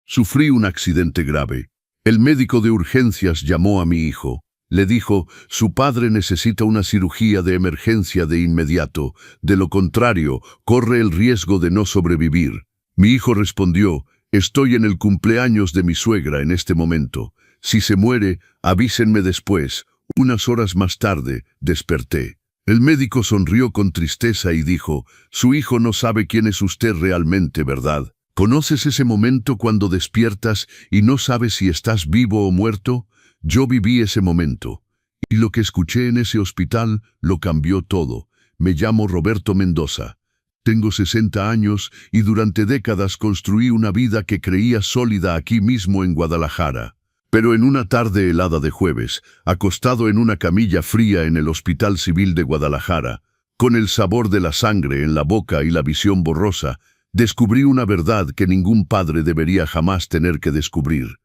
Sufrí un accidente grave. El médico de urgencias llamó a mi hijo. Le dijo, su padre necesita una cirugía de emergencia de inmediato. De lo contrario, corre el riesgo de no sobrevivir. Mi hijo respondió, estoy en el cumpleaños de mi suegra en este momento. Si se muere, avísenme después. Unas horas más tarde, desperté. El médico sonrió con tristeza y dijo, su hijo no sabe quién es usted realmente, ¿verdad? ¿Conoces ese momento cuando despiertas y no sabes si estás vivo o muerto? Yo viví ese momento. Y lo que escuché en ese hospital lo cambió todo. Me llamo Roberto Mendoza. Tengo 60 años y durante décadas construí una vida que creía sólida aquí mismo en Guadalajara. Pero en una tarde helada de jueves, acostado en una camilla fría en el Hospital Civil de Guadalajara, con el sabor de la sangre en la boca y la visión borrosa, descubrí una verdad que ningún padre debería jamás tener que descubrir.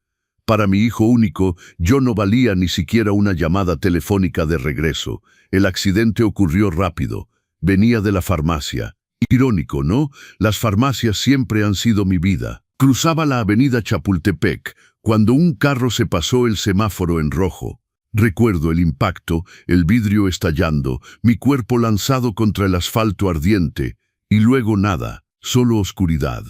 Para mi hijo único, yo no valía ni siquiera una llamada telefónica de regreso. El accidente ocurrió rápido. Venía de la farmacia. Irónico, ¿no? Las farmacias siempre han sido mi vida. Cruzaba la avenida Chapultepec cuando un carro se pasó el semáforo en rojo. Recuerdo el impacto, el vidrio estallando, mi cuerpo lanzado contra el asfalto ardiente, y luego nada, solo oscuridad.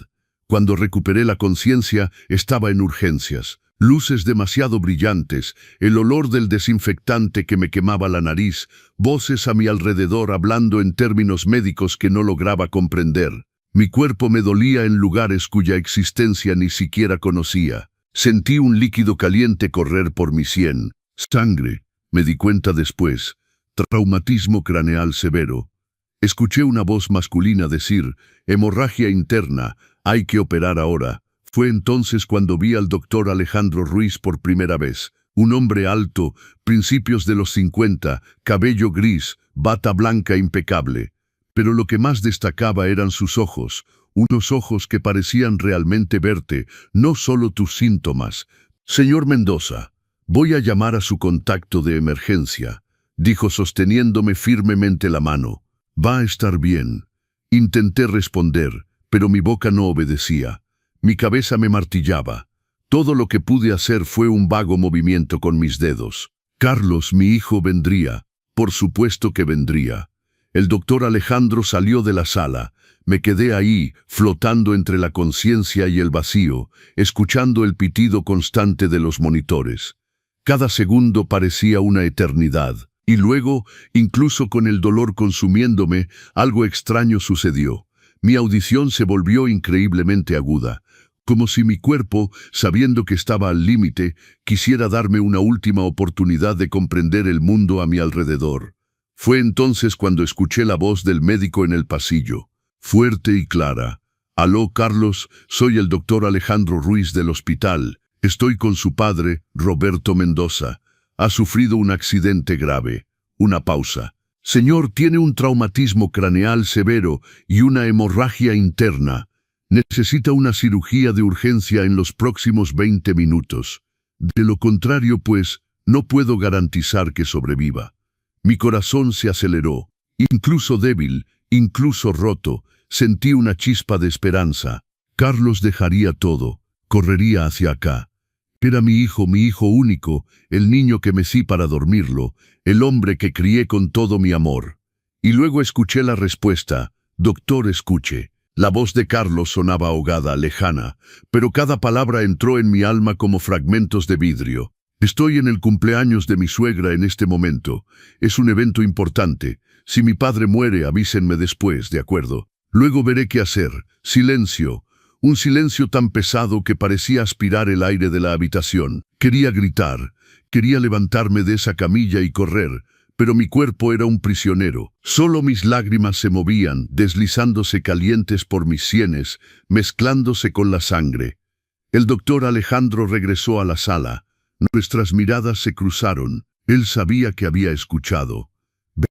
Cuando recuperé la conciencia, estaba en urgencias. Luces demasiado brillantes, el olor del desinfectante que me quemaba la nariz, voces a mi alrededor hablando en términos médicos que no lograba comprender. Mi cuerpo me dolía en lugares cuya existencia ni siquiera conocía. Sentí un líquido caliente correr por mi sien. Sangre, me di cuenta después. Traumatismo craneal severo. Escuché una voz masculina decir, hemorragia interna, hay que operar ahora. Fue entonces cuando vi al doctor Alejandro Ruiz por primera vez. Un hombre alto, principios de los 50, cabello gris, bata blanca impecable. Pero lo que más destacaba eran sus ojos, unos ojos que parecían realmente verte, no solo tus síntomas. Señor Mendoza, voy a llamar a su contacto de emergencia, dijo sosteniéndome firmemente la mano. Va a estar bien. Intenté responder, pero mi boca no obedecía. Mi cabeza me martillaba. Todo lo que pude hacer fue un vago movimiento con mis dedos. Carlos, mi hijo, vendría. Por supuesto que vendría. El doctor Alejandro salió de la sala. Me quedé ahí, flotando entre la conciencia y el vacío, escuchando el pitido constante de los monitores. Cada segundo parecía una eternidad. Y luego, incluso con el dolor consumiéndome, algo extraño sucedió. Mi audición se volvió increíblemente aguda, como si mi cuerpo, sabiendo que estaba al límite, quisiera darme una última oportunidad de comprender el mundo a mi alrededor. Fue entonces cuando escuché la voz del médico en el pasillo, fuerte y clara. «Aló, Carlos, soy el doctor Alejandro Ruiz del hospital. Estoy con su padre, Roberto Mendoza. Ha sufrido un accidente grave». Una pausa. «Señor, tiene un traumatismo craneal severo y una hemorragia interna. Necesita una cirugía de urgencia en los próximos 20 minutos. De lo contrario, pues, no puedo garantizar que sobreviva». Mi corazón se aceleró. Incluso débil, incluso roto, sentí una chispa de esperanza. Carlos dejaría todo, correría hacia acá. Era mi hijo único, el niño que mecí para dormirlo, el hombre que crié con todo mi amor. Y luego escuché la respuesta, «Doctor, escuche». La voz de Carlos sonaba ahogada, lejana, pero cada palabra entró en mi alma como fragmentos de vidrio. «Estoy en el cumpleaños de mi suegra en este momento. Es un evento importante. Si mi padre muere, avísenme después, ¿de acuerdo? Luego veré qué hacer». Silencio. Un silencio tan pesado que parecía aspirar el aire de la habitación. Quería gritar, quería levantarme de esa camilla y correr, pero mi cuerpo era un prisionero. Solo mis lágrimas se movían, deslizándose calientes por mis sienes, mezclándose con la sangre. El doctor Alejandro regresó a la sala. Nuestras miradas se cruzaron. Él sabía que había escuchado.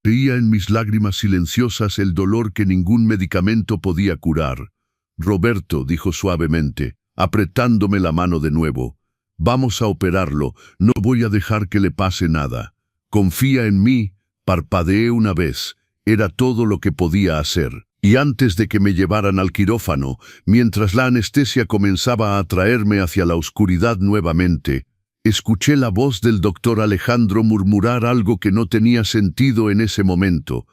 Veía en mis lágrimas silenciosas el dolor que ningún medicamento podía curar. «Roberto», dijo suavemente, apretándome la mano de nuevo, «vamos a operarlo, no voy a dejar que le pase nada. Confía en mí». Parpadeé una vez, era todo lo que podía hacer. Y antes de que me llevaran al quirófano, mientras la anestesia comenzaba a atraerme hacia la oscuridad nuevamente, escuché la voz del doctor Alejandro murmurar algo que no tenía sentido en ese momento.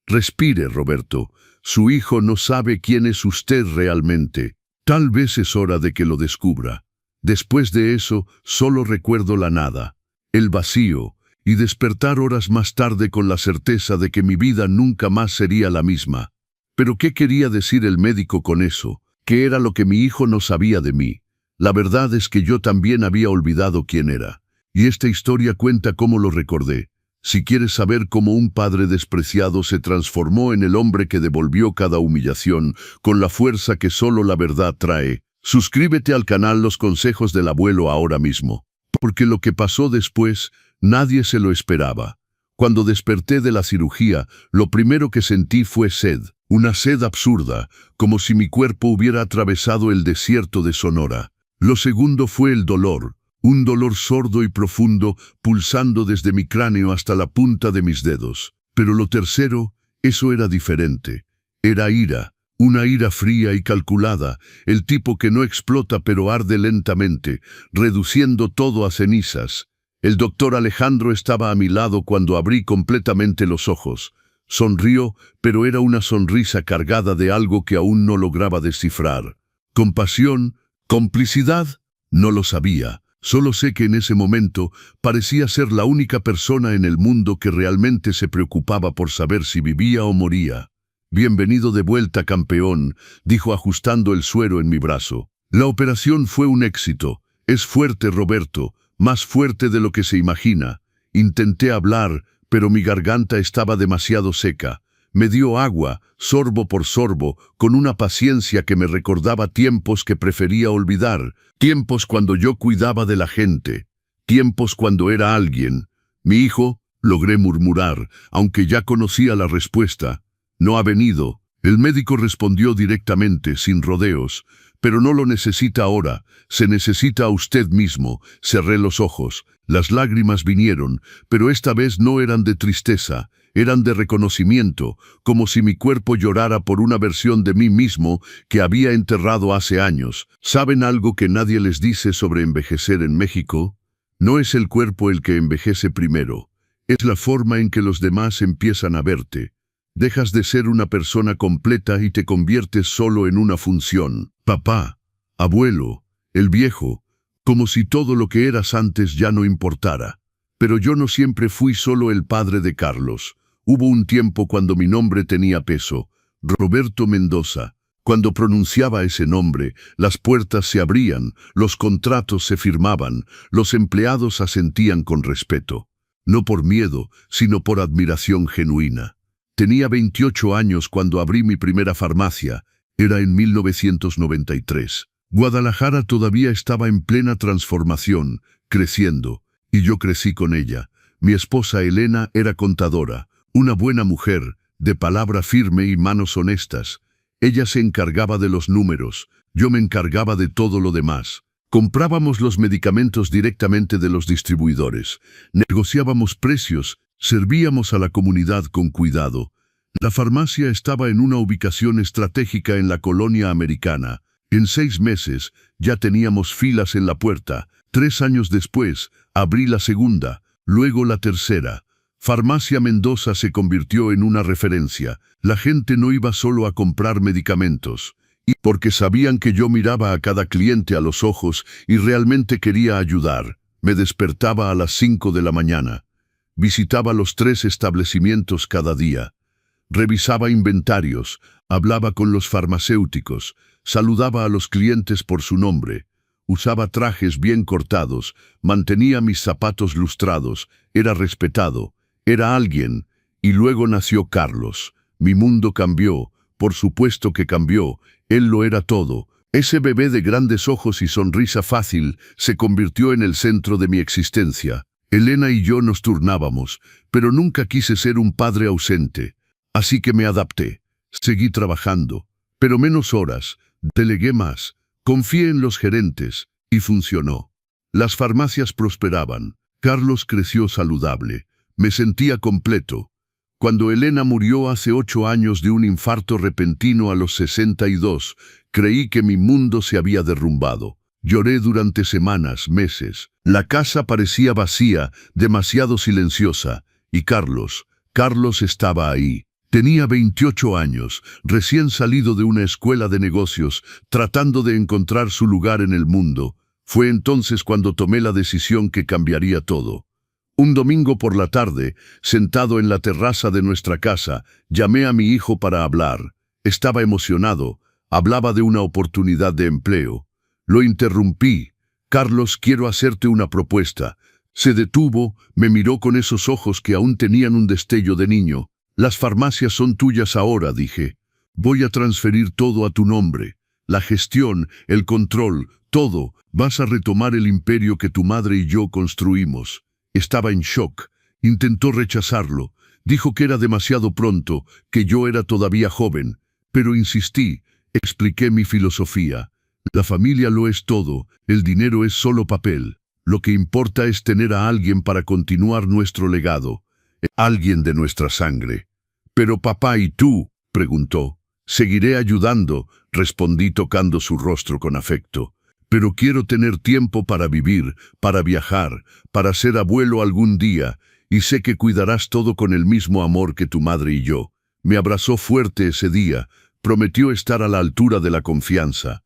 «Respire, Roberto. Su hijo no sabe quién es usted realmente. Tal vez es hora de que lo descubra». Después de eso, solo recuerdo la nada, el vacío, y despertar horas más tarde con la certeza de que mi vida nunca más sería la misma. ¿Pero qué quería decir el médico con eso? ¿Qué era lo que mi hijo no sabía de mí? La verdad es que yo también había olvidado quién era. Y esta historia cuenta cómo lo recordé. Si quieres saber cómo un padre despreciado se transformó en el hombre que devolvió cada humillación con la fuerza que solo la verdad trae, suscríbete al canal Los Consejos del Abuelo ahora mismo. Porque lo que pasó después, nadie se lo esperaba. Cuando desperté de la cirugía, lo primero que sentí fue sed. Una sed absurda, como si mi cuerpo hubiera atravesado el desierto de Sonora. Lo segundo fue el dolor, un dolor sordo y profundo, pulsando desde mi cráneo hasta la punta de mis dedos. Pero lo tercero, eso era diferente. Era ira, una ira fría y calculada, el tipo que no explota pero arde lentamente, reduciendo todo a cenizas. El doctor Alejandro estaba a mi lado cuando abrí completamente los ojos. Sonrió, pero era una sonrisa cargada de algo que aún no lograba descifrar. ¿Compasión? ¿Complicidad? No lo sabía. Solo sé que en ese momento parecía ser la única persona en el mundo que realmente se preocupaba por saber si vivía o moría. «Bienvenido de vuelta, campeón», dijo ajustando el suero en mi brazo. «La operación fue un éxito. Es fuerte, Roberto, más fuerte de lo que se imagina». Intenté hablar, pero mi garganta estaba demasiado seca. Me dio agua, sorbo por sorbo, con una paciencia que me recordaba tiempos que prefería olvidar, tiempos cuando yo cuidaba de la gente, tiempos cuando era alguien. «Mi hijo», logré murmurar, aunque ya conocía la respuesta. «No ha venido». El médico respondió directamente, sin rodeos. «Pero no lo necesita ahora, se necesita a usted mismo». Cerré los ojos. Las lágrimas vinieron, pero esta vez no eran de tristeza, eran de reconocimiento, como si mi cuerpo llorara por una versión de mí mismo que había enterrado hace años. ¿Saben algo que nadie les dice sobre envejecer en México? No es el cuerpo el que envejece primero, es la forma en que los demás empiezan a verte. Dejas de ser una persona completa y te conviertes solo en una función. Papá, abuelo, el viejo, como si todo lo que eras antes ya no importara. Pero yo no siempre fui solo el padre de Carlos. Hubo un tiempo cuando mi nombre tenía peso, Roberto Mendoza. Cuando pronunciaba ese nombre, las puertas se abrían, los contratos se firmaban, los empleados asentían con respeto. No por miedo, sino por admiración genuina. Tenía 28 años cuando abrí mi primera farmacia. Era en 1993. Guadalajara todavía estaba en plena transformación, creciendo, y yo crecí con ella. Mi esposa Elena era contadora, una buena mujer, de palabra firme y manos honestas. Ella se encargaba de los números, yo me encargaba de todo lo demás. Comprábamos los medicamentos directamente de los distribuidores, negociábamos precios, servíamos a la comunidad con cuidado. La farmacia estaba en una ubicación estratégica en la colonia americana. En 6 meses ya teníamos filas en la puerta. 3 años después, abrí la segunda, luego la tercera. Farmacia Mendoza se convirtió en una referencia. La gente no iba solo a comprar medicamentos, y porque sabían que yo miraba a cada cliente a los ojos y realmente quería ayudar. Me despertaba a las 5 de la mañana. Visitaba los 3 establecimientos cada día. Revisaba inventarios, hablaba con los farmacéuticos, saludaba a los clientes por su nombre, usaba trajes bien cortados, mantenía mis zapatos lustrados, era respetado, era alguien. Y luego nació Carlos. Mi mundo cambió, por supuesto que cambió, él lo era todo. Ese bebé de grandes ojos y sonrisa fácil se convirtió en el centro de mi existencia. Elena y yo nos turnábamos, pero nunca quise ser un padre ausente. Así que me adapté. Seguí trabajando, pero menos horas, delegué más, confié en los gerentes, y funcionó. Las farmacias prosperaban. Carlos creció saludable. Me sentía completo. Cuando Elena murió hace 8 años de un infarto repentino a los 62, creí que mi mundo se había derrumbado. Lloré durante semanas, meses. La casa parecía vacía, demasiado silenciosa. Y Carlos estaba ahí. Tenía 28 años, recién salido de una escuela de negocios, tratando de encontrar su lugar en el mundo. Fue entonces cuando tomé la decisión que cambiaría todo. Un domingo por la tarde, sentado en la terraza de nuestra casa, llamé a mi hijo para hablar. Estaba emocionado. Hablaba de una oportunidad de empleo. Lo interrumpí. Carlos, quiero hacerte una propuesta. Se detuvo, me miró con esos ojos que aún tenían un destello de niño. Las farmacias son tuyas ahora, dije. Voy a transferir todo a tu nombre. La gestión, el control, todo. Vas a retomar el imperio que tu madre y yo construimos. Estaba en shock. Intentó rechazarlo. Dijo que era demasiado pronto, que yo era todavía joven. Pero insistí. Expliqué mi filosofía. La familia lo es todo, el dinero es solo papel. Lo que importa es tener a alguien para continuar nuestro legado. Alguien de nuestra sangre. «¿Pero papá y tú?», preguntó. «Seguiré ayudando», respondí tocando su rostro con afecto. «Pero quiero tener tiempo para vivir, para viajar, para ser abuelo algún día, y sé que cuidarás todo con el mismo amor que tu madre y yo». Me abrazó fuerte ese día, prometió estar a la altura de la confianza.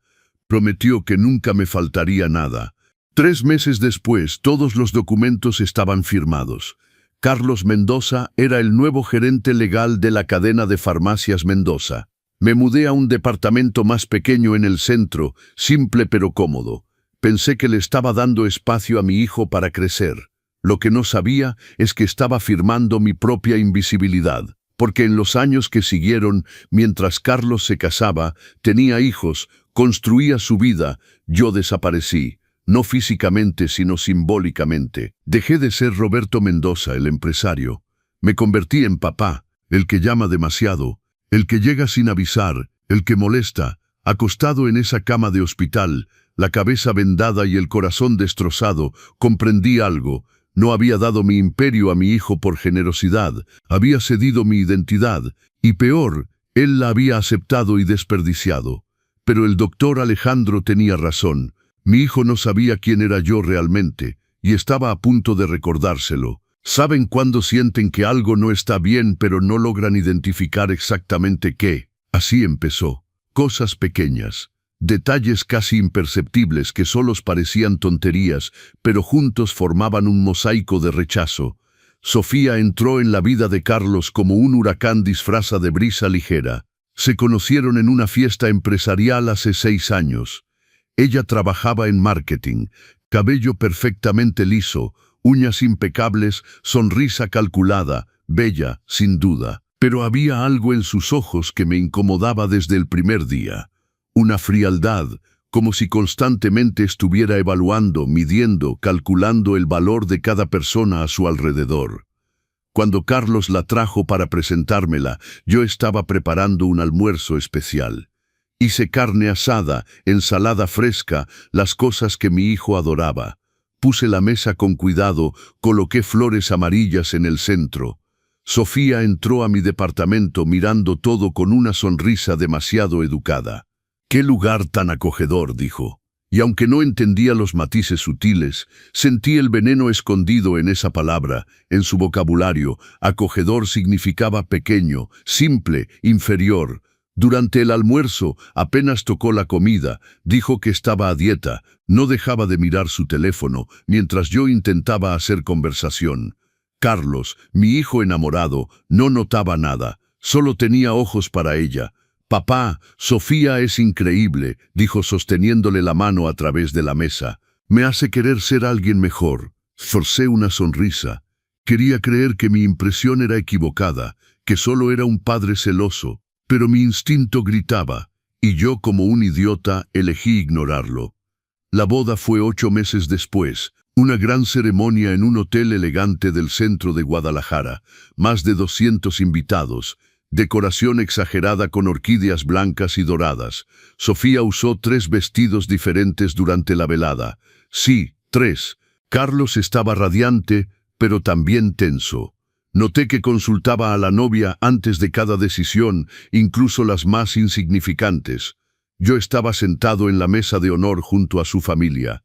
Prometió que nunca me faltaría nada. 3 meses después, todos los documentos estaban firmados. Carlos Mendoza era el nuevo gerente legal de la cadena de farmacias Mendoza. Me mudé a un departamento más pequeño en el centro, simple pero cómodo. Pensé que le estaba dando espacio a mi hijo para crecer. Lo que no sabía es que estaba firmando mi propia invisibilidad, porque en los años que siguieron, mientras Carlos se casaba, tenía hijos, construía su vida, yo desaparecí. No físicamente, sino simbólicamente. Dejé de ser Roberto Mendoza, el empresario. Me convertí en papá, el que llama demasiado, el que llega sin avisar, el que molesta, acostado en esa cama de hospital, la cabeza vendada y el corazón destrozado. Comprendí algo. No había dado mi imperio a mi hijo por generosidad, había cedido mi identidad, y peor, él la había aceptado y desperdiciado. Pero el doctor Alejandro tenía razón. Mi hijo no sabía quién era yo realmente, y estaba a punto de recordárselo. ¿Saben cuándo sienten que algo no está bien pero no logran identificar exactamente qué? Así empezó. Cosas pequeñas, detalles casi imperceptibles que solos parecían tonterías, pero juntos formaban un mosaico de rechazo. Sofía entró en la vida de Carlos como un huracán disfraza de brisa ligera. Se conocieron en una fiesta empresarial hace 6 años. Ella trabajaba en marketing, cabello perfectamente liso, uñas impecables, sonrisa calculada, bella, sin duda. Pero había algo en sus ojos que me incomodaba desde el primer día. Una frialdad, como si constantemente estuviera evaluando, midiendo, calculando el valor de cada persona a su alrededor. Cuando Carlos la trajo para presentármela, yo estaba preparando un almuerzo especial. Hice carne asada, ensalada fresca, las cosas que mi hijo adoraba. Puse la mesa con cuidado, coloqué flores amarillas en el centro. Sofía entró a mi departamento mirando todo con una sonrisa demasiado educada. «¡Qué lugar tan acogedor!», dijo. Y aunque no entendía los matices sutiles, sentí el veneno escondido en esa palabra, en su vocabulario. Acogedor significaba pequeño, simple, inferior. Durante el almuerzo, apenas tocó la comida, dijo que estaba a dieta, no dejaba de mirar su teléfono, mientras yo intentaba hacer conversación. Carlos, mi hijo enamorado, no notaba nada, solo tenía ojos para ella. «Papá, Sofía es increíble», dijo sosteniéndole la mano a través de la mesa. «Me hace querer ser alguien mejor». Forcé una sonrisa. Quería creer que mi impresión era equivocada, que solo era un padre celoso. Pero mi instinto gritaba, y yo como un idiota elegí ignorarlo. La boda fue 8 meses después, una gran ceremonia en un hotel elegante del centro de Guadalajara, más de 200 invitados, decoración exagerada con orquídeas blancas y doradas. Sofía usó 3 vestidos diferentes durante la velada. Sí, 3. Carlos estaba radiante, pero también tenso. Noté que consultaba a la novia antes de cada decisión, incluso las más insignificantes. Yo estaba sentado en la mesa de honor junto a su familia.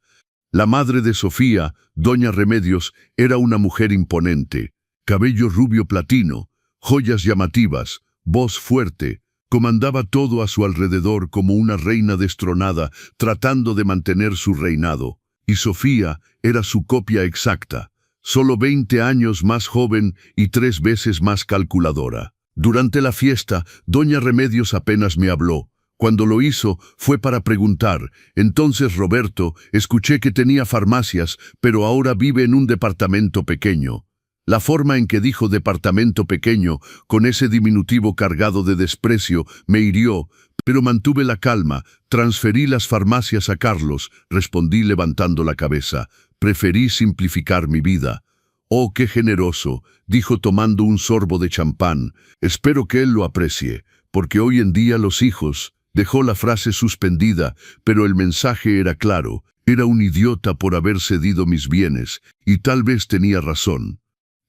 La madre de Sofía, doña Remedios, era una mujer imponente. Cabello rubio platino, joyas llamativas, voz fuerte. Comandaba todo a su alrededor como una reina destronada, tratando de mantener su reinado. Y Sofía era su copia exacta, solo 20 años más joven y 3 veces más calculadora. Durante la fiesta, doña Remedios apenas me habló. Cuando lo hizo, fue para preguntar. Entonces, Roberto, escuché que tenía farmacias, pero ahora vive en un departamento pequeño. La forma en que dijo departamento pequeño, con ese diminutivo cargado de desprecio, me hirió, pero mantuve la calma. Transferí las farmacias a Carlos, respondí levantando la cabeza. Preferí simplificar mi vida. Oh, qué generoso, dijo tomando un sorbo de champán. Espero que él lo aprecie, porque hoy en día los hijos... Dejó la frase suspendida, pero el mensaje era claro. Era un idiota por haber cedido mis bienes, y tal vez tenía razón.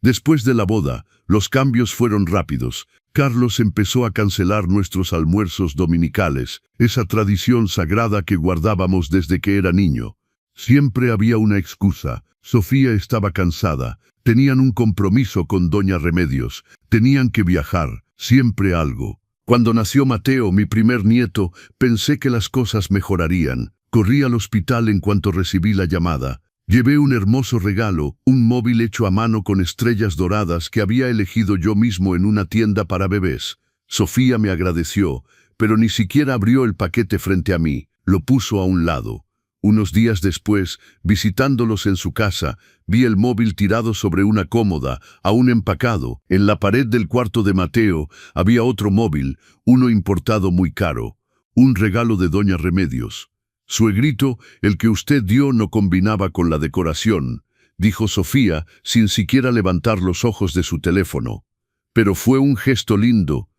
Después de la boda, los cambios fueron rápidos. Carlos empezó a cancelar nuestros almuerzos dominicales, esa tradición sagrada que guardábamos desde que era niño. Siempre había una excusa. Sofía estaba cansada, tenían un compromiso con doña Remedios, tenían que viajar, siempre algo. Cuando nació Mateo, mi primer nieto, pensé que las cosas mejorarían. Corrí al hospital en cuanto recibí la llamada. Llevé un hermoso regalo, un móvil hecho a mano con estrellas doradas que había elegido yo mismo en una tienda para bebés. Sofía me agradeció, pero ni siquiera abrió el paquete frente a mí. Lo puso a un lado. Unos días después, visitándolos en su casa, vi el móvil tirado sobre una cómoda, aún empacado. En la pared del cuarto de Mateo había otro móvil, uno importado muy caro, un regalo de doña Remedios. Suegrito, el que usted dio no combinaba con la decoración, dijo Sofía, sin siquiera levantar los ojos de su teléfono. Pero fue un gesto lindo,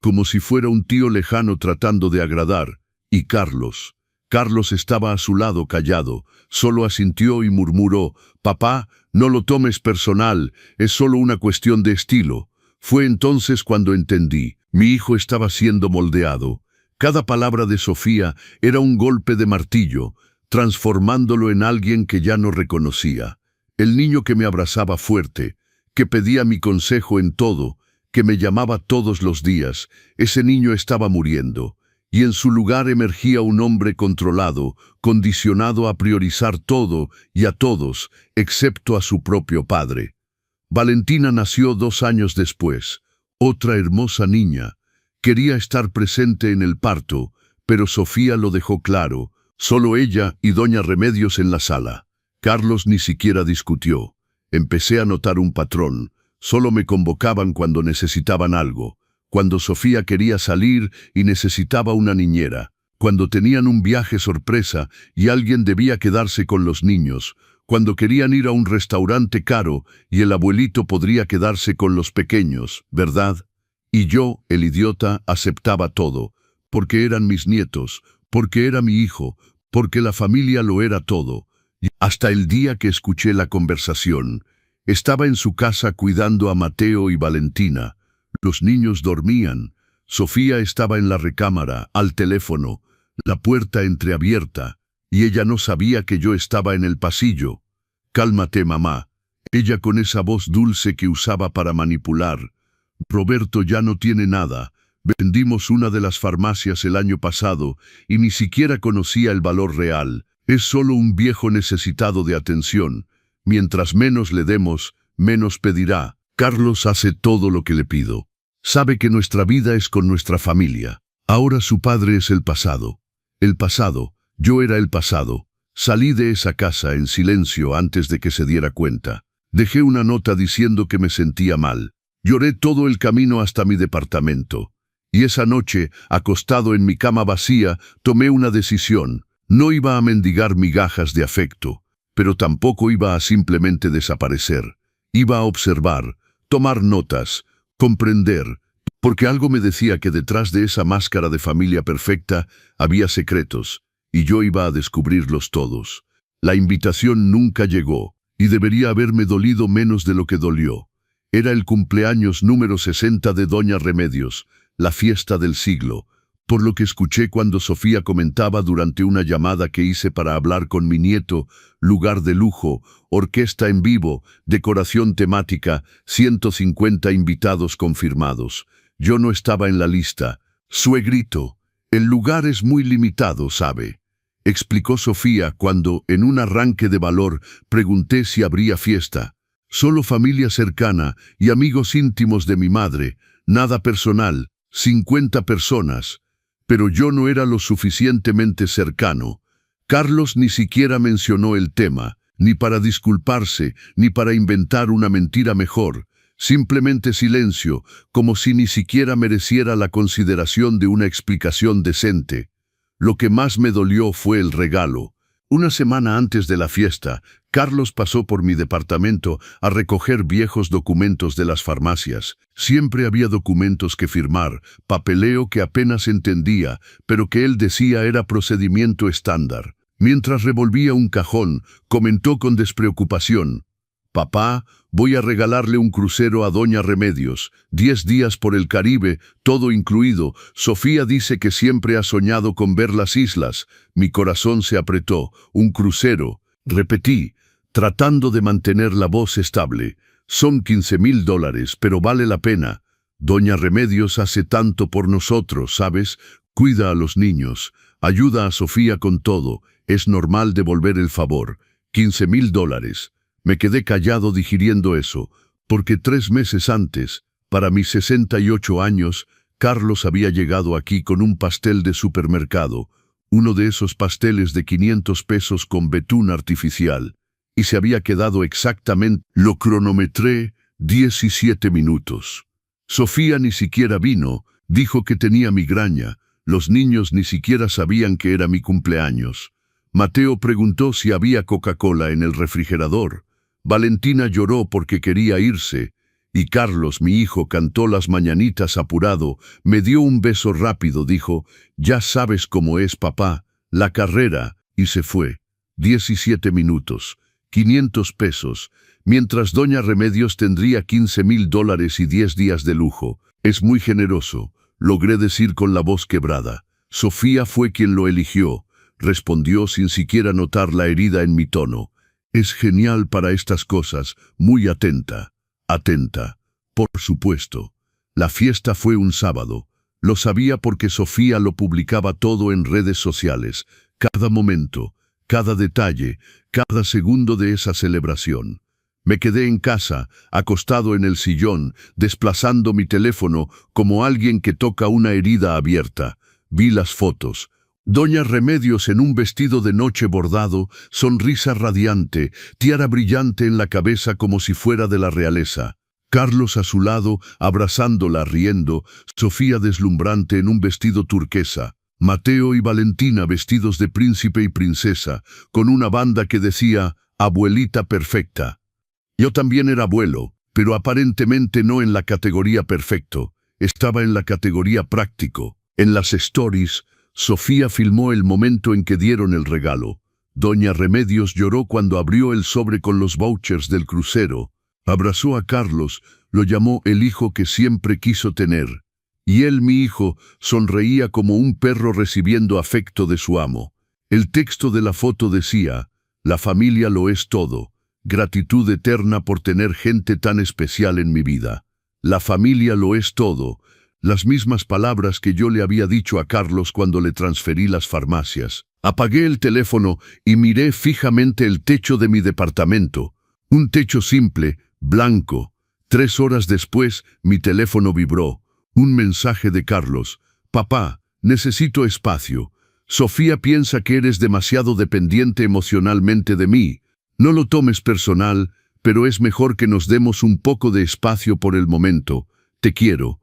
como si fuera un tío lejano tratando de agradar. Y Carlos estaba a su lado callado, solo asintió y murmuró, «Papá, no lo tomes personal, es solo una cuestión de estilo». Fue entonces cuando entendí, mi hijo estaba siendo moldeado. Cada palabra de Sofía era un golpe de martillo, transformándolo en alguien que ya no reconocía. El niño que me abrazaba fuerte, que pedía mi consejo en todo, que me llamaba todos los días, ese niño estaba muriendo. Y en su lugar emergía un hombre controlado, condicionado a priorizar todo y a todos, excepto a su propio padre. Valentina nació 2 años después, otra hermosa niña. Quería estar presente en el parto, pero Sofía lo dejó claro, solo ella y doña Remedios en la sala. Carlos ni siquiera discutió. Empecé a notar un patrón, solo me convocaban cuando necesitaban algo. Cuando Sofía quería salir y necesitaba una niñera, cuando tenían un viaje sorpresa y alguien debía quedarse con los niños, cuando querían ir a un restaurante caro y el abuelito podría quedarse con los pequeños, ¿verdad? Y yo, el idiota, aceptaba todo, porque eran mis nietos, porque era mi hijo, porque la familia lo era todo. Hasta el día que escuché la conversación, estaba en su casa cuidando a Mateo y Valentina. Los niños dormían. Sofía estaba en la recámara, al teléfono, la puerta entreabierta, y ella no sabía que yo estaba en el pasillo. «Cálmate, mamá». Ella con esa voz dulce que usaba para manipular. «Roberto ya no tiene nada. Vendimos una de las farmacias el año pasado y ni siquiera conocía el valor real. Es solo un viejo necesitado de atención. Mientras menos le demos, menos pedirá. Carlos hace todo lo que le pido. Sabe que nuestra vida es con nuestra familia. Ahora su padre es el pasado. El pasado, yo era el pasado. Salí de esa casa en silencio antes de que se diera cuenta. Dejé una nota diciendo que me sentía mal. Lloré todo el camino hasta mi departamento. Y esa noche, acostado en mi cama vacía, tomé una decisión. No iba a mendigar migajas de afecto, pero tampoco iba a simplemente desaparecer. Iba a observar, tomar notas, comprender, porque algo me decía que detrás de esa máscara de familia perfecta había secretos, y yo iba a descubrirlos todos. La invitación nunca llegó, y debería haberme dolido menos de lo que dolió. Era el cumpleaños número 60 de Doña Remedios, la fiesta del siglo, por lo que escuché cuando Sofía comentaba durante una llamada que hice para hablar con mi nieto: lugar de lujo, orquesta en vivo, decoración temática, 150 invitados confirmados. Yo no estaba en la lista. Suegrito, el lugar es muy limitado, ¿sabe?, explicó Sofía cuando, en un arranque de valor, pregunté si habría fiesta. Solo familia cercana y amigos íntimos de mi madre, nada personal, 50 personas. Pero yo no era lo suficientemente cercano. Carlos ni siquiera mencionó el tema, ni para disculparse, ni para inventar una mentira mejor. Simplemente silencio, como si ni siquiera mereciera la consideración de una explicación decente. Lo que más me dolió fue el regalo. Una semana antes de la fiesta, Carlos pasó por mi departamento a recoger viejos documentos de las farmacias. Siempre había documentos que firmar, papeleo que apenas entendía, pero que él decía era procedimiento estándar. Mientras revolvía un cajón, comentó con despreocupación: «Papá, voy a regalarle un crucero a Doña Remedios, 10 días por el Caribe, todo incluido. Sofía dice que siempre ha soñado con ver las islas». Mi corazón se apretó. «Un crucero», repetí, tratando de mantener la voz estable. «Son $15,000, pero vale la pena. Doña Remedios hace tanto por nosotros, ¿sabes? Cuida a los niños, ayuda a Sofía con todo. Es normal devolver el favor. $15,000. Me quedé callado digiriendo eso, porque 3 meses antes, para mis 68 años, Carlos había llegado aquí con un pastel de supermercado, uno de esos pasteles de 500 pesos con betún artificial, y se había quedado exactamente. Lo cronometré 17 minutos. Sofía ni siquiera vino, dijo que tenía migraña. Los niños ni siquiera sabían que era mi cumpleaños. Mateo preguntó si había Coca-Cola en el refrigerador. Valentina lloró porque quería irse, y Carlos, mi hijo, cantó las mañanitas apurado, me dio un beso rápido, dijo: «Ya sabes cómo es, papá, la carrera», y se fue. 17 minutos, 500 pesos, mientras Doña Remedios tendría $15,000 y 10 días de lujo. «Es muy generoso», logré decir con la voz quebrada. «Sofía fue quien lo eligió», respondió sin siquiera notar la herida en mi tono. «Es genial para estas cosas, muy atenta». Atenta. Por supuesto. La fiesta fue un sábado. Lo sabía porque Sofía lo publicaba todo en redes sociales. Cada momento, cada detalle, cada segundo de esa celebración. Me quedé en casa, acostado en el sillón, desplazando mi teléfono como alguien que toca una herida abierta. Vi las fotos. Doña Remedios en un vestido de noche bordado, sonrisa radiante, tiara brillante en la cabeza como si fuera de la realeza. Carlos a su lado, abrazándola, riendo. Sofía deslumbrante en un vestido turquesa. Mateo y Valentina vestidos de príncipe y princesa, con una banda que decía: «Abuelita perfecta». Yo también era abuelo, pero aparentemente no en la categoría perfecto. Estaba en la categoría práctico. En las stories, Sofía filmó el momento en que dieron el regalo. Doña Remedios lloró cuando abrió el sobre con los vouchers del crucero. Abrazó a Carlos, lo llamó el hijo que siempre quiso tener. Y él, mi hijo, sonreía como un perro recibiendo afecto de su amo. El texto de la foto decía: «La familia lo es todo. Gratitud eterna por tener gente tan especial en mi vida. La familia lo es todo». Las mismas palabras que yo le había dicho a Carlos cuando le transferí las farmacias. Apagué el teléfono y miré fijamente el techo de mi departamento. Un techo simple, blanco. 3 horas después, mi teléfono vibró. Un mensaje de Carlos: «Papá, necesito espacio. Sofía piensa que eres demasiado dependiente emocionalmente de mí. No lo tomes personal, pero es mejor que nos demos un poco de espacio por el momento. Te quiero».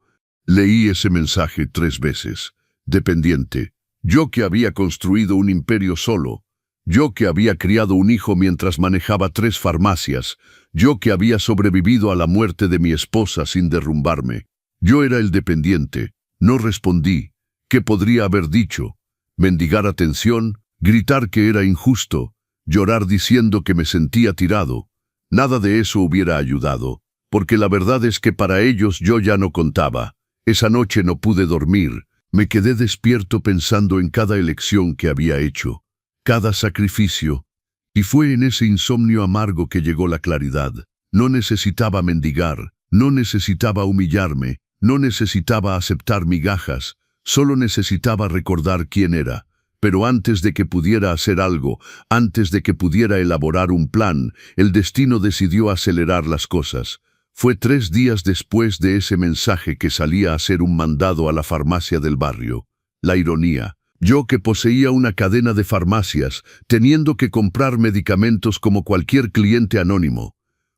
Leí ese mensaje 3 veces. Dependiente. Yo que había construido un imperio solo. Yo que había criado un hijo mientras manejaba 3 farmacias. Yo que había sobrevivido a la muerte de mi esposa sin derrumbarme. Yo era el dependiente. No respondí. ¿Qué podría haber dicho? ¿Mendigar atención? ¿Gritar que era injusto? ¿Llorar diciendo que me sentía tirado? Nada de eso hubiera ayudado. porque la verdad es que para ellos yo ya no contaba. Esa noche no pude dormir. Me quedé despierto pensando en cada elección que había hecho, cada sacrificio. Y fue en ese insomnio amargo que llegó la claridad. No necesitaba mendigar, no necesitaba humillarme, no necesitaba aceptar migajas, solo necesitaba recordar quién era. Pero antes de que pudiera hacer algo, antes de que pudiera elaborar un plan, el destino decidió acelerar las cosas. Fue 3 días después de ese mensaje que salía a hacer un mandado a la farmacia del barrio. La ironía. Yo que poseía una cadena de farmacias, teniendo que comprar medicamentos como cualquier cliente anónimo.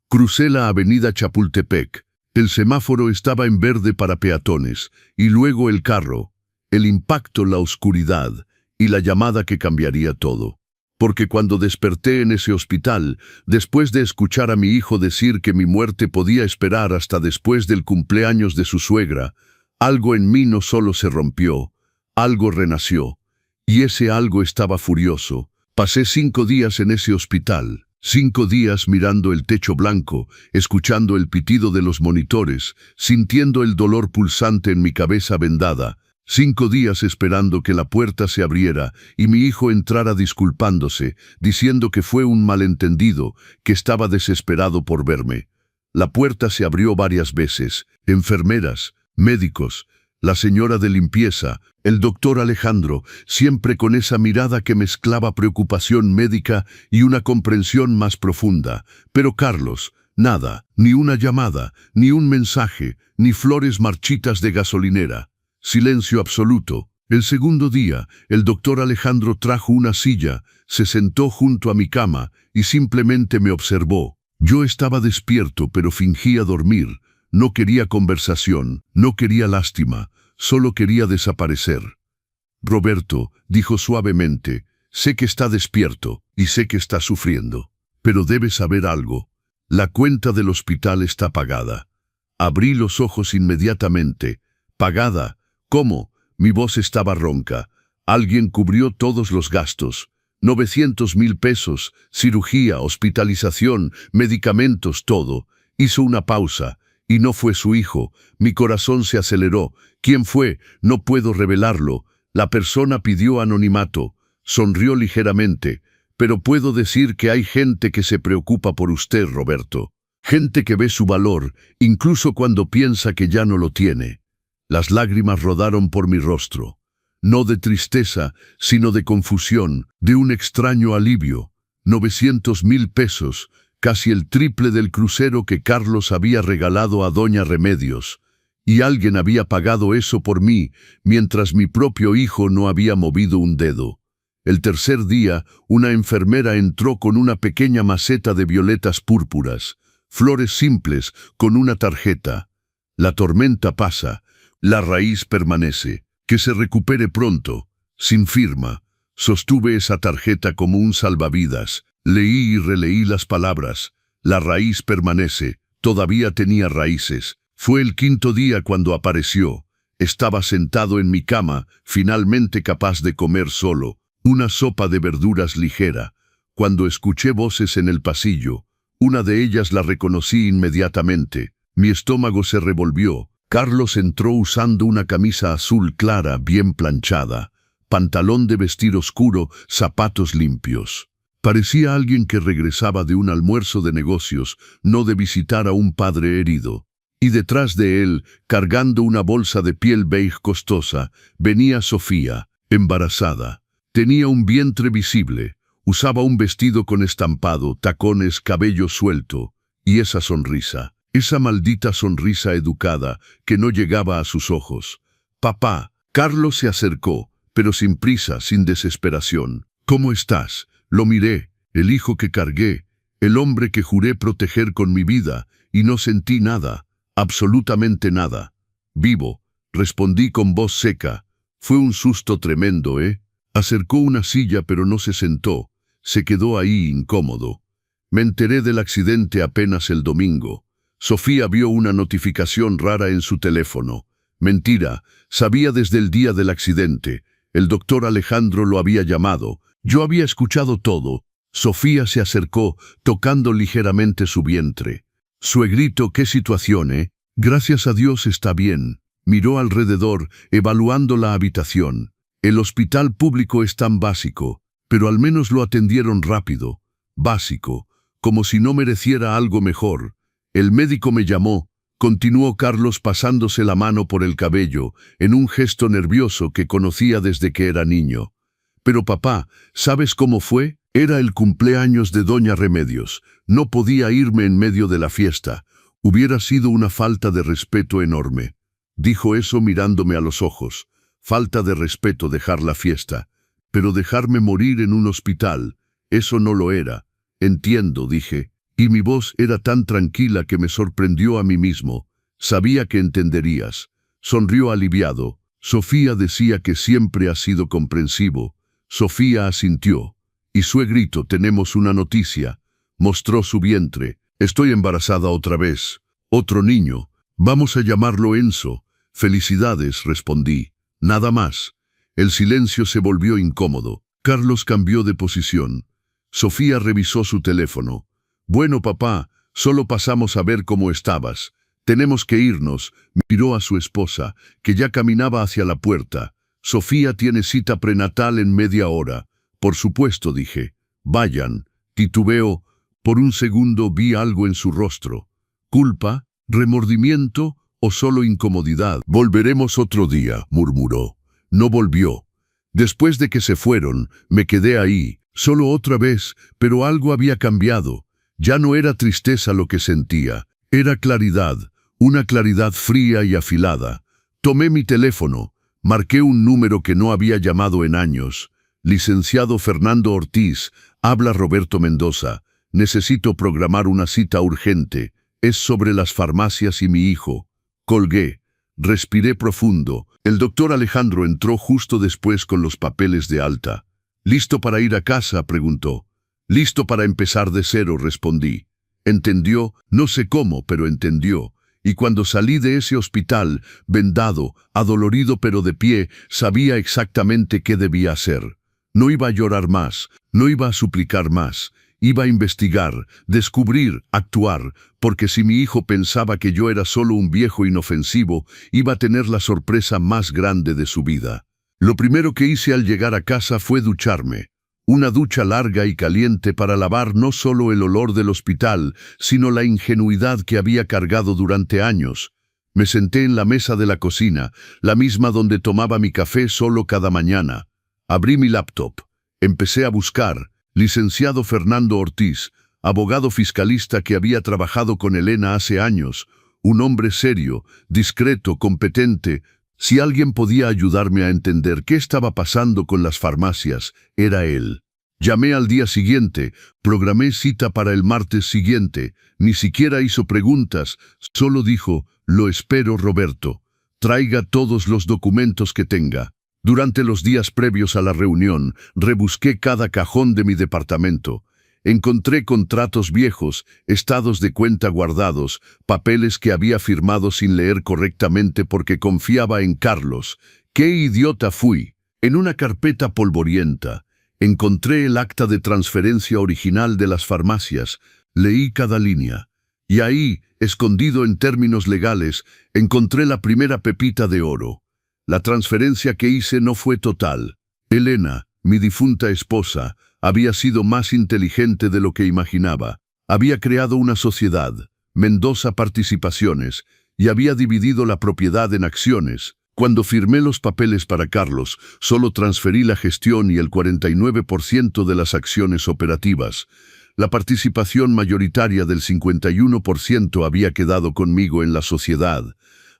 Crucé la avenida Chapultepec. El semáforo estaba en verde para peatones, y luego el carro. El impacto, la oscuridad, y la llamada que cambiaría todo. Porque cuando desperté en ese hospital, después de escuchar a mi hijo decir que mi muerte podía esperar hasta después del cumpleaños de su suegra, algo en mí no solo se rompió, algo renació. Y ese algo estaba furioso. Pasé 5 días en ese hospital, 5 días mirando el techo blanco, escuchando el pitido de los monitores, sintiendo el dolor pulsante en mi cabeza vendada, 5 días esperando que la puerta se abriera y mi hijo entrara disculpándose, diciendo que fue un malentendido, que estaba desesperado por verme. La puerta se abrió varias veces. Enfermeras, médicos, la señora de limpieza, el doctor Alejandro, siempre con esa mirada que mezclaba preocupación médica y una comprensión más profunda. Pero Carlos, nada, ni una llamada, ni un mensaje, ni flores marchitas de gasolinera. Silencio absoluto. El segundo día, el doctor Alejandro trajo una silla, se sentó junto a mi cama y simplemente me observó. Yo estaba despierto, pero fingía dormir. No quería conversación, no quería lástima, solo quería desaparecer. Roberto, dijo suavemente, sé que está despierto y sé que está sufriendo, pero debes saber algo. La cuenta del hospital está pagada. Abrí los ojos inmediatamente. ¿Pagada? ¿Cómo? Mi voz estaba ronca. Alguien cubrió todos los gastos. 900,000 pesos, cirugía, hospitalización, medicamentos, todo. Hizo una pausa. Y no fue su hijo. Mi corazón se aceleró. ¿Quién fue? No puedo revelarlo. La persona pidió anonimato. Sonrió ligeramente. Pero puedo decir que hay gente que se preocupa por usted, Roberto. Gente que ve su valor, incluso cuando piensa que ya no lo tiene. Las lágrimas rodaron por mi rostro. No de tristeza, sino de confusión, de un extraño alivio. 900,000 pesos, casi el triple del crucero que Carlos había regalado a Doña Remedios. Y alguien había pagado eso por mí, mientras mi propio hijo no había movido un dedo. El tercer día, una enfermera entró con una pequeña maceta de violetas púrpuras, flores simples, con una tarjeta. La tormenta pasa, la raíz permanece. Que se recupere pronto, sin firma. Sostuve esa tarjeta como un salvavidas. Leí y releí las palabras. La raíz permanece. Todavía tenía raíces. Fue el 5.º día cuando apareció. Estaba sentado en mi cama, finalmente capaz de comer solo. Una sopa de verduras ligera. Cuando escuché voces en el pasillo, una de ellas la reconocí inmediatamente. Mi estómago se revolvió. Carlos entró usando una camisa azul clara bien planchada, pantalón de vestir oscuro, zapatos limpios. Parecía alguien que regresaba de un almuerzo de negocios, no de visitar a un padre herido. Y detrás de él, cargando una bolsa de piel beige costosa, venía Sofía, embarazada. Tenía un vientre visible, usaba un vestido con estampado, tacones, cabello suelto, y esa sonrisa. Esa maldita sonrisa educada que no llegaba a sus ojos. «Papá». Carlos se acercó, pero sin prisa, sin desesperación. «¿Cómo estás?» Lo miré, el hijo que cargué, el hombre que juré proteger con mi vida, y no sentí nada, absolutamente nada. «Vivo», respondí con voz seca. Fue un susto tremendo, ¿eh? Acercó una silla pero no se sentó, se quedó ahí incómodo. Me enteré del accidente apenas el domingo. Sofía vio una notificación rara en su teléfono. Mentira, sabía desde el día del accidente. El doctor Alejandro lo había llamado. Yo había escuchado todo. Sofía se acercó, tocando ligeramente su vientre. Suegrito, qué situación, ¿eh? Gracias a Dios está bien. Miró alrededor, evaluando la habitación. El hospital público es tan básico, pero al menos lo atendieron rápido. Básico, como si no mereciera algo mejor. El médico me llamó, continuó Carlos pasándose la mano por el cabello, en un gesto nervioso que conocía desde que era niño. Pero papá, ¿sabes cómo fue? Era el cumpleaños de Doña Remedios. No podía irme en medio de la fiesta. Hubiera sido una falta de respeto enorme. Dijo eso mirándome a los ojos. Falta de respeto dejar la fiesta. Pero dejarme morir en un hospital, eso no lo era. Entiendo, dije. Y mi voz era tan tranquila que me sorprendió a mí mismo. Sabía que entenderías. Sonrió aliviado. Sofía decía que siempre has sido comprensivo. Sofía asintió. Y suegrito, tenemos una noticia. Mostró su vientre. Estoy embarazada otra vez. Otro niño. Vamos a llamarlo Enzo. Felicidades, respondí. Nada más. El silencio se volvió incómodo. Carlos cambió de posición. Sofía revisó su teléfono. Bueno, papá, solo pasamos a ver cómo estabas. Tenemos que irnos. Miró a su esposa, que ya caminaba hacia la puerta. Sofía tiene cita prenatal en media hora. Por supuesto, dije. Vayan. Titubeó. Por un segundo vi algo en su rostro. ¿Culpa? ¿Remordimiento? ¿O solo incomodidad? Volveremos otro día, murmuró. No volvió. Después de que se fueron, me quedé ahí, solo otra vez, pero algo había cambiado. Ya no era tristeza lo que sentía, era claridad, una claridad fría y afilada. Tomé mi teléfono, marqué un número que no había llamado en años. Licenciado Fernando Ortiz, habla Roberto Mendoza. Necesito programar una cita urgente. Es sobre las farmacias y mi hijo. Colgué. Respiré profundo. El doctor Alejandro entró justo después con los papeles de alta. ¿Listo para ir a casa?, preguntó. Listo para empezar de cero, respondí. Entendió, no sé cómo, pero entendió. Y cuando salí de ese hospital, vendado, adolorido pero de pie, sabía exactamente qué debía hacer. No iba a llorar más, no iba a suplicar más. Iba a investigar, descubrir, actuar, porque si mi hijo pensaba que yo era solo un viejo inofensivo, iba a tener la sorpresa más grande de su vida. Lo primero que hice al llegar a casa fue ducharme. Una ducha larga y caliente para lavar no solo el olor del hospital, sino la ingenuidad que había cargado durante años. Me senté en la mesa de la cocina, la misma donde tomaba mi café solo cada mañana. Abrí mi laptop. Empecé a buscar. Licenciado Fernando Ortiz, abogado fiscalista que había trabajado con Elena hace años, un hombre serio, discreto, competente. Si alguien podía ayudarme a entender qué estaba pasando con las farmacias, era él. Llamé al día siguiente, programé cita para el martes siguiente, ni siquiera hizo preguntas, solo dijo, lo espero, Roberto. Traiga todos los documentos que tenga. Durante los días previos a la reunión, rebusqué cada cajón de mi departamento. Encontré contratos viejos, estados de cuenta guardados, papeles que había firmado sin leer correctamente porque confiaba en Carlos. ¡Qué idiota fui! En una carpeta polvorienta, encontré el acta de transferencia original de las farmacias. Leí cada línea. Y ahí, escondido en términos legales, encontré la primera pepita de oro. La transferencia que hice no fue total. Elena, mi difunta esposa, había sido más inteligente de lo que imaginaba. Había creado una sociedad, Mendoza Participaciones, y había dividido la propiedad en acciones. Cuando firmé los papeles para Carlos, solo transferí la gestión y el 49% de las acciones operativas. La participación mayoritaria del 51% había quedado conmigo en la sociedad.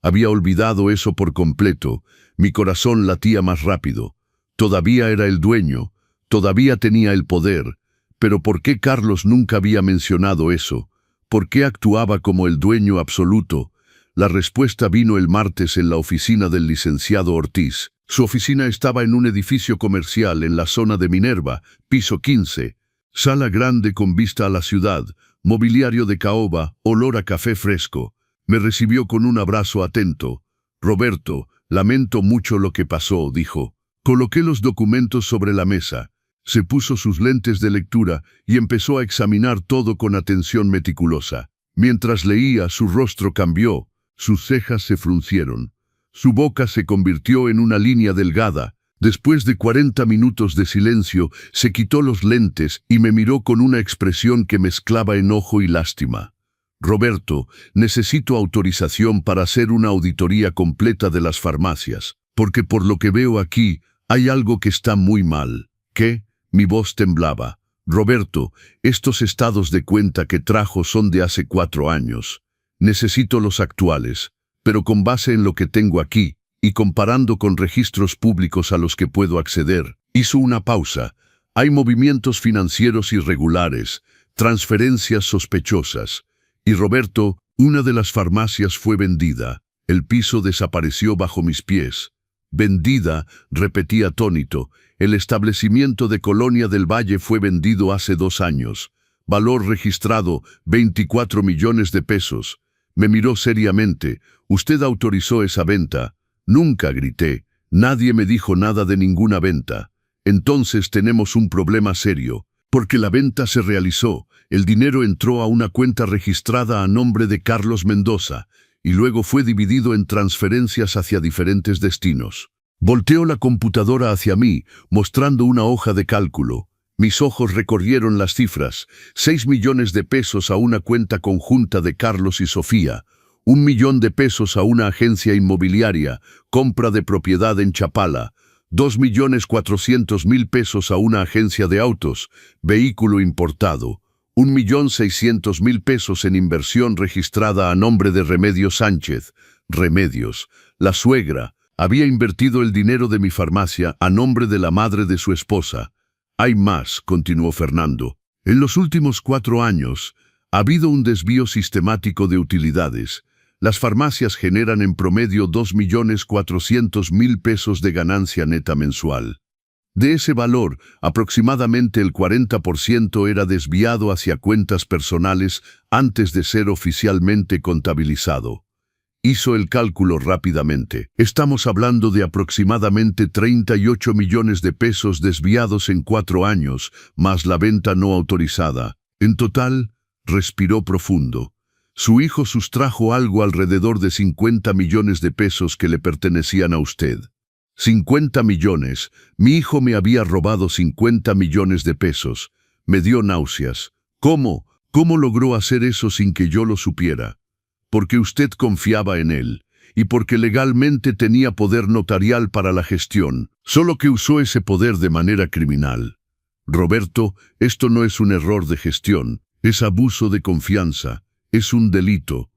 Había olvidado eso por completo. Mi corazón latía más rápido. Todavía era el dueño. Todavía tenía el poder. Pero ¿por qué Carlos nunca había mencionado eso? ¿Por qué actuaba como el dueño absoluto? La respuesta vino el martes en la oficina del licenciado Ortiz. Su oficina estaba en un edificio comercial en la zona de Minerva, piso 15. Sala grande con vista a la ciudad, mobiliario de caoba, olor a café fresco. Me recibió con un abrazo atento. Roberto, lamento mucho lo que pasó, dijo. Coloqué los documentos sobre la mesa. Se puso sus lentes de lectura y empezó a examinar todo con atención meticulosa. Mientras leía, su rostro cambió, sus cejas se fruncieron. Su boca se convirtió en una línea delgada. Después de 40 minutos de silencio, se quitó los lentes y me miró con una expresión que mezclaba enojo y lástima. Roberto, necesito autorización para hacer una auditoría completa de las farmacias, porque por lo que veo aquí, hay algo que está muy mal. ¿Qué? Mi voz temblaba. Roberto, estos estados de cuenta que trajo son de hace 4 años. Necesito los actuales, pero con base en lo que tengo aquí, y comparando con registros públicos a los que puedo acceder. Hizo una pausa. Hay movimientos financieros irregulares, transferencias sospechosas. Y Roberto, una de las farmacias fue vendida. El piso desapareció bajo mis pies. Vendida, repetí atónito. El establecimiento de Colonia del Valle fue vendido hace 2 años. Valor registrado, 24 millones de pesos. Me miró seriamente. ¿Usted autorizó esa venta? Nunca, grité. Nadie me dijo nada de ninguna venta. Entonces tenemos un problema serio. Porque la venta se realizó, el dinero entró a una cuenta registrada a nombre de Carlos Mendoza, y luego fue dividido en transferencias hacia diferentes destinos. Volteó la computadora hacia mí, mostrando una hoja de cálculo. Mis ojos recorrieron las cifras. 6 millones de pesos a una cuenta conjunta de Carlos y Sofía. 1 millón de pesos a una agencia inmobiliaria, compra de propiedad en Chapala. 2.400.000 pesos a una agencia de autos, vehículo importado. 1.600.000 pesos en inversión registrada a nombre de Remedios Sánchez. Remedios, la suegra, había invertido el dinero de mi farmacia a nombre de la madre de su esposa. Hay más, continuó Fernando. En los últimos 4 años, ha habido un desvío sistemático de utilidades. Las farmacias generan en promedio 2.400.000 pesos de ganancia neta mensual. De ese valor, aproximadamente el 40% era desviado hacia cuentas personales antes de ser oficialmente contabilizado. Hizo el cálculo rápidamente. Estamos hablando de aproximadamente 38 millones de pesos desviados en 4 años, más la venta no autorizada. En total, respiró profundo. Su hijo sustrajo algo alrededor de 50 millones de pesos que le pertenecían a usted. 50 millones. Mi hijo me había robado 50 millones de pesos. Me dio náuseas. ¿Cómo? ¿Cómo logró hacer eso sin que yo lo supiera? Porque usted confiaba en él, y porque legalmente tenía poder notarial para la gestión, solo que usó ese poder de manera criminal. Roberto, esto no es un error de gestión, es abuso de confianza. Es un delito.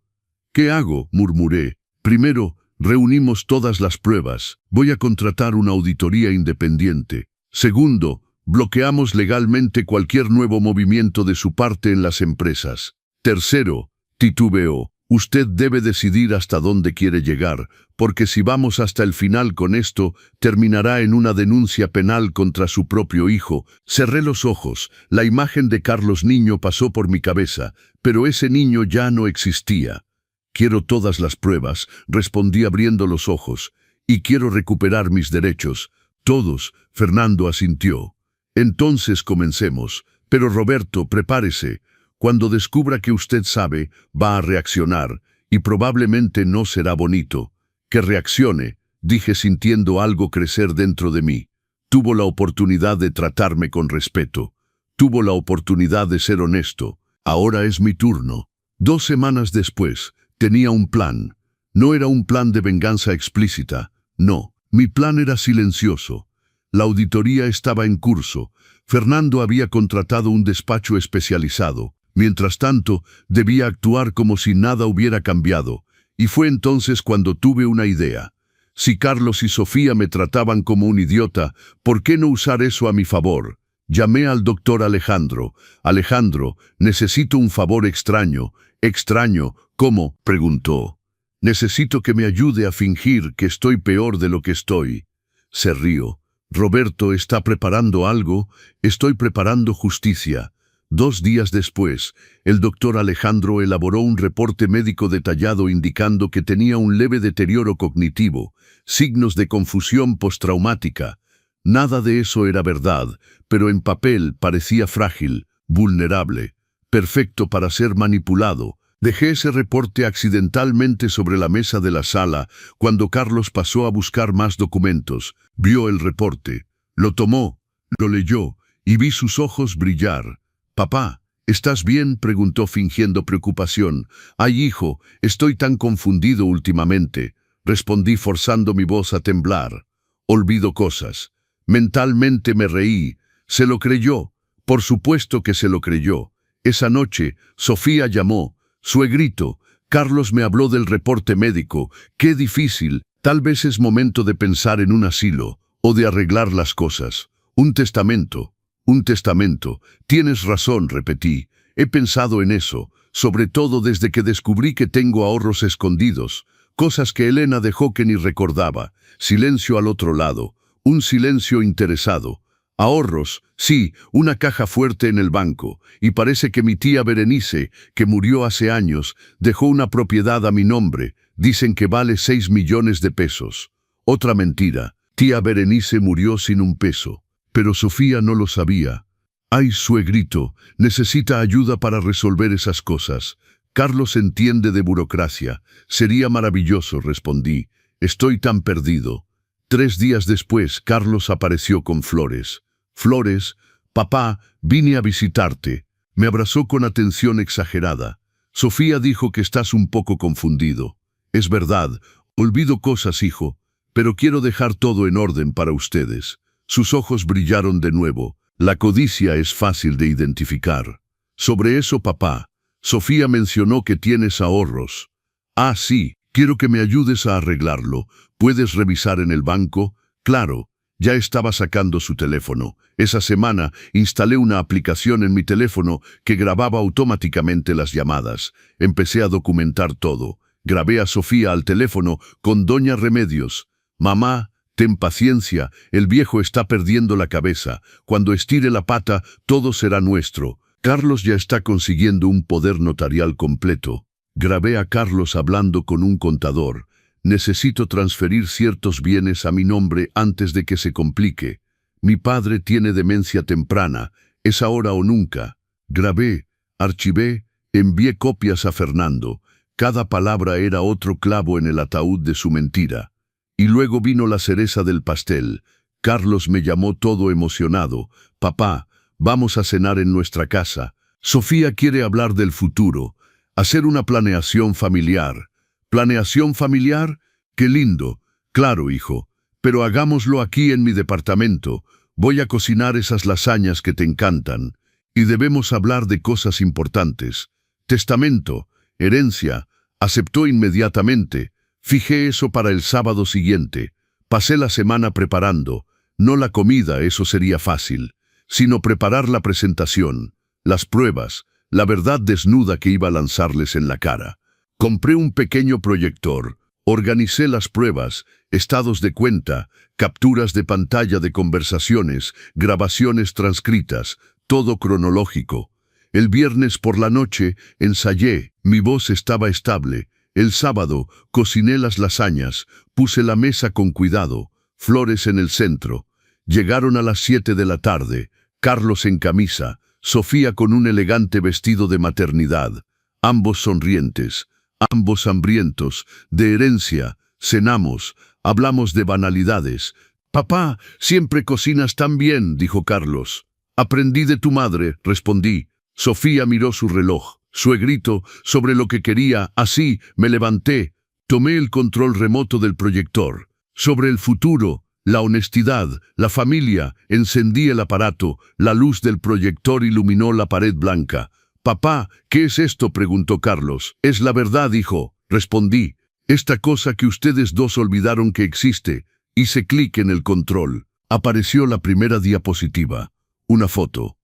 ¿Qué hago?, murmuré. Primero, reunimos todas las pruebas. Voy a contratar una auditoría independiente. Segundo, bloqueamos legalmente cualquier nuevo movimiento de su parte en las empresas. Tercero, titubeó. Usted debe decidir hasta dónde quiere llegar, porque si vamos hasta el final con esto, terminará en una denuncia penal contra su propio hijo. Cerré los ojos. La imagen de Carlos niño pasó por mi cabeza, pero ese niño ya no existía. Quiero todas las pruebas, respondí abriendo los ojos, y quiero recuperar mis derechos. Todos, Fernando asintió. Entonces comencemos. Pero Roberto, prepárese. Cuando descubra que usted sabe, va a reaccionar, y probablemente no será bonito. Que reaccione, dije sintiendo algo crecer dentro de mí. Tuvo la oportunidad de tratarme con respeto. Tuvo la oportunidad de ser honesto. Ahora es mi turno. 2 semanas después, tenía un plan. No era un plan de venganza explícita. No, mi plan era silencioso. La auditoría estaba en curso. Fernando había contratado un despacho especializado. Mientras tanto, debía actuar como si nada hubiera cambiado, y fue entonces cuando tuve una idea. Si Carlos y Sofía me trataban como un idiota, ¿por qué no usar eso a mi favor? Llamé al doctor Alejandro. Alejandro, necesito un favor extraño. ¿Extraño? ¿Cómo?, preguntó. Necesito que me ayude a fingir que estoy peor de lo que estoy. Se rió. Roberto está preparando algo. Estoy preparando justicia. 2 días después, el doctor Alejandro elaboró un reporte médico detallado indicando que tenía un leve deterioro cognitivo, signos de confusión postraumática. Nada de eso era verdad, pero en papel parecía frágil, vulnerable, perfecto para ser manipulado. Dejé ese reporte accidentalmente sobre la mesa de la sala cuando Carlos pasó a buscar más documentos. Vio el reporte, lo tomó, lo leyó y vi sus ojos brillar. «Papá, ¿estás bien?», preguntó fingiendo preocupación. «Ay, hijo, estoy tan confundido últimamente», respondí forzando mi voz a temblar. «Olvido cosas». Mentalmente me reí. Se lo creyó. Por supuesto que se lo creyó. Esa noche, Sofía llamó. «Suegrito, Carlos me habló del reporte médico. Qué difícil. Tal vez es momento de pensar en un asilo o de arreglar las cosas. Un testamento. Un testamento. Tienes razón», repetí. «He pensado en eso, sobre todo desde que descubrí que tengo ahorros escondidos, cosas que Elena dejó que ni recordaba. Silencio al otro lado. Un silencio interesado. Ahorros, sí, una caja fuerte en el banco, y parece que mi tía Berenice, que murió hace años, dejó una propiedad a mi nombre. Dicen que vale 6 millones de pesos. Otra mentira. Tía Berenice murió sin un peso. Pero Sofía no lo sabía. «Ay, suegrito, necesita ayuda para resolver esas cosas. Carlos entiende de burocracia. Sería maravilloso», respondí. «Estoy tan perdido». 3 días después, Carlos apareció con flores. «Flores, papá, vine a visitarte». Me abrazó con atención exagerada. «Sofía dijo que estás un poco confundido». «Es verdad, olvido cosas, hijo, pero quiero dejar todo en orden para ustedes». Sus ojos brillaron de nuevo. «La codicia es fácil de identificar». «Sobre eso, papá, Sofía mencionó que tienes ahorros». «Ah, sí, quiero que me ayudes a arreglarlo. ¿Puedes revisar en el banco?» «Claro». Ya estaba sacando su teléfono. Esa semana instalé una aplicación en mi teléfono que grababa automáticamente las llamadas. Empecé a documentar todo. Grabé a Sofía al teléfono con Doña Remedios. «Mamá, ten paciencia, el viejo está perdiendo la cabeza. Cuando estire la pata, todo será nuestro. Carlos ya está consiguiendo un poder notarial completo». Grabé a Carlos hablando con un contador. «Necesito transferir ciertos bienes a mi nombre antes de que se complique. Mi padre tiene demencia temprana. Es ahora o nunca». Grabé, archivé, envié copias a Fernando. Cada palabra era otro clavo en el ataúd de su mentira. Y luego vino la cereza del pastel. Carlos me llamó todo emocionado. «Papá, vamos a cenar en nuestra casa. Sofía quiere hablar del futuro, hacer una planeación familiar». «¿Planeación familiar? ¡Qué lindo!». «Claro, hijo, pero hagámoslo aquí en mi departamento. Voy a cocinar esas lasañas que te encantan. Y debemos hablar de cosas importantes. Testamento, herencia». Aceptó inmediatamente. Fijé eso para el sábado siguiente. Pasé la semana preparando. No la comida, eso sería fácil, sino preparar la presentación, las pruebas, la verdad desnuda que iba a lanzarles en la cara. Compré un pequeño proyector, organicé las pruebas, estados de cuenta, capturas de pantalla de conversaciones, grabaciones transcritas, todo cronológico. El viernes por la noche ensayé, mi voz estaba estable. El sábado cociné las lasañas, puse la mesa con cuidado, flores en el centro. Llegaron a las 7 de la tarde, Carlos en camisa, Sofía con un elegante vestido de maternidad, ambos sonrientes, ambos hambrientos, de herencia. Cenamos, hablamos de banalidades. «Papá, siempre cocinas tan bien», dijo Carlos. «Aprendí de tu madre», respondí. Sofía miró su reloj. «Suegrito, sobre lo que quería». Así, me levanté, tomé el control remoto del proyector. Sobre el futuro, la honestidad, la familia, encendí el aparato, la luz del proyector iluminó la pared blanca. «Papá, ¿qué es esto?», preguntó Carlos. «Es la verdad, hijo», respondí. «Esta cosa que ustedes dos olvidaron que existe». Hice clic en el control. Apareció la primera diapositiva. Una foto.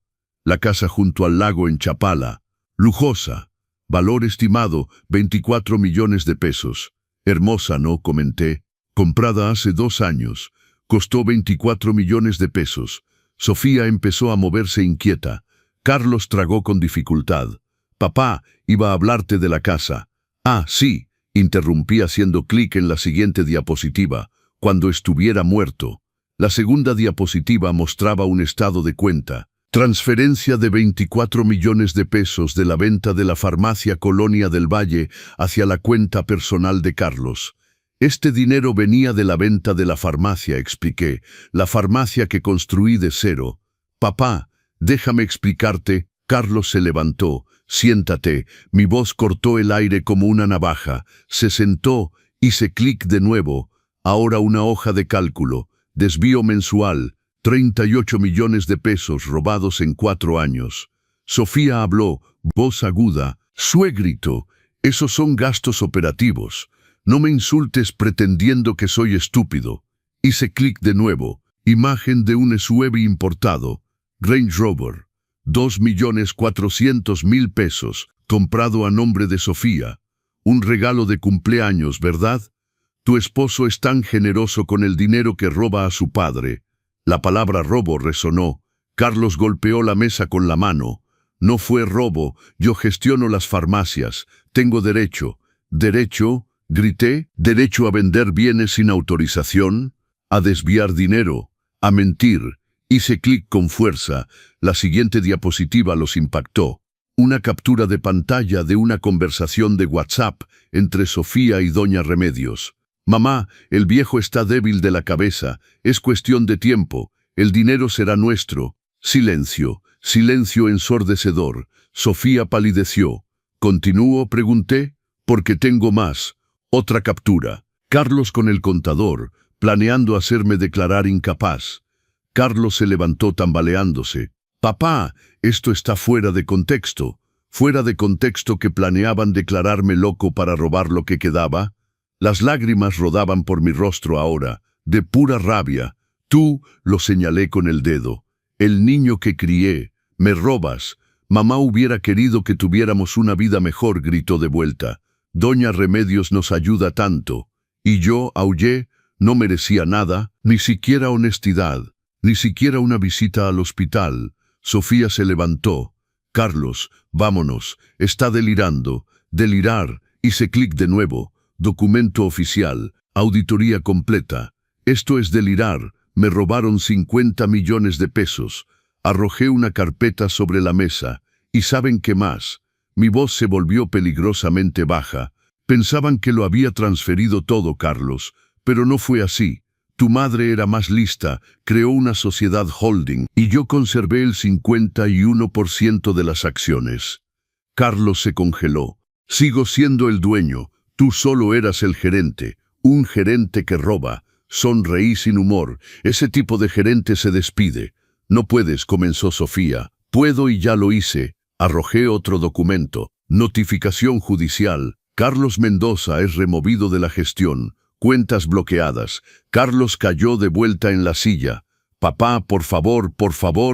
La casa junto al lago en Chapala. Lujosa. Valor estimado, 24 millones de pesos. «Hermosa, ¿no?», comenté. «Comprada hace 2 años. Costó 24 millones de pesos». Sofía empezó a moverse inquieta. Carlos tragó con dificultad. «Papá, iba a hablarte de la casa». «Ah, sí», interrumpí haciendo clic en la siguiente diapositiva. «Cuando estuviera muerto». La segunda diapositiva mostraba un estado de cuenta. Transferencia de 24 millones de pesos de la venta de la farmacia Colonia del Valle hacia la cuenta personal de Carlos. Este dinero venía de la venta de la farmacia, expliqué, la farmacia que construí de cero. Papá, déjame explicarte. Carlos se levantó. Siéntate. Mi voz cortó el aire como una navaja. Se sentó, hice clic de nuevo. Ahora una hoja de cálculo. Desvío mensual. 38 millones de pesos robados en 4 años. Sofía habló, voz aguda. Suegrito, esos son gastos operativos. No me insultes pretendiendo que soy estúpido. Hice clic de nuevo. Imagen de un SUV importado. Range Rover. 2.400.000 pesos. Comprado a nombre de Sofía. Un regalo de cumpleaños, ¿verdad? Tu esposo es tan generoso con el dinero que roba a su padre. La palabra robo resonó. Carlos golpeó la mesa con la mano. No fue robo, yo gestiono las farmacias. Tengo derecho. ¿Derecho? Grité. ¿Derecho a vender bienes sin autorización? ¿A desviar dinero? ¿A mentir? Hice clic con fuerza. La siguiente diapositiva los impactó. Una captura de pantalla de una conversación de WhatsApp entre Sofía y Doña Remedios. Mamá, el viejo está débil de la cabeza, es cuestión de tiempo, el dinero será nuestro. Silencio, silencio ensordecedor. Sofía palideció. ¿Continúo? Pregunté. Porque tengo más. Otra captura. Carlos con el contador, planeando hacerme declarar incapaz. Carlos se levantó tambaleándose. Papá, esto está fuera de contexto. Fuera de contexto que planeaban declararme loco para robar lo que quedaba. Las lágrimas rodaban por mi rostro ahora, de pura rabia. Tú, lo señalé con el dedo. El niño que crié. Me robas. Mamá hubiera querido que tuviéramos una vida mejor, gritó de vuelta. Doña Remedios nos ayuda tanto. Y yo, aullé, no merecía nada, ni siquiera honestidad, ni siquiera una visita al hospital. Sofía se levantó. Carlos, vámonos, está delirando. Delirar. Hice clic de nuevo. Documento oficial, auditoría completa. Esto es delirar, me robaron 50 millones de pesos. Arrojé una carpeta sobre la mesa. ¿Y saben qué más? Mi voz se volvió peligrosamente baja. Pensaban que lo había transferido todo, Carlos, pero no fue así. Tu madre era más lista, creó una sociedad holding y yo conservé el 51% de las acciones. Carlos se congeló. Sigo siendo el dueño. Tú solo eras el gerente, un gerente que roba. Sonreí sin humor. Ese tipo de gerente se despide. No puedes, comenzó Sofía. Puedo y ya lo hice. Arrojé otro documento. Notificación judicial. Carlos Mendoza es removido de la gestión. Cuentas bloqueadas. Carlos cayó de vuelta en la silla. Papá, por favor,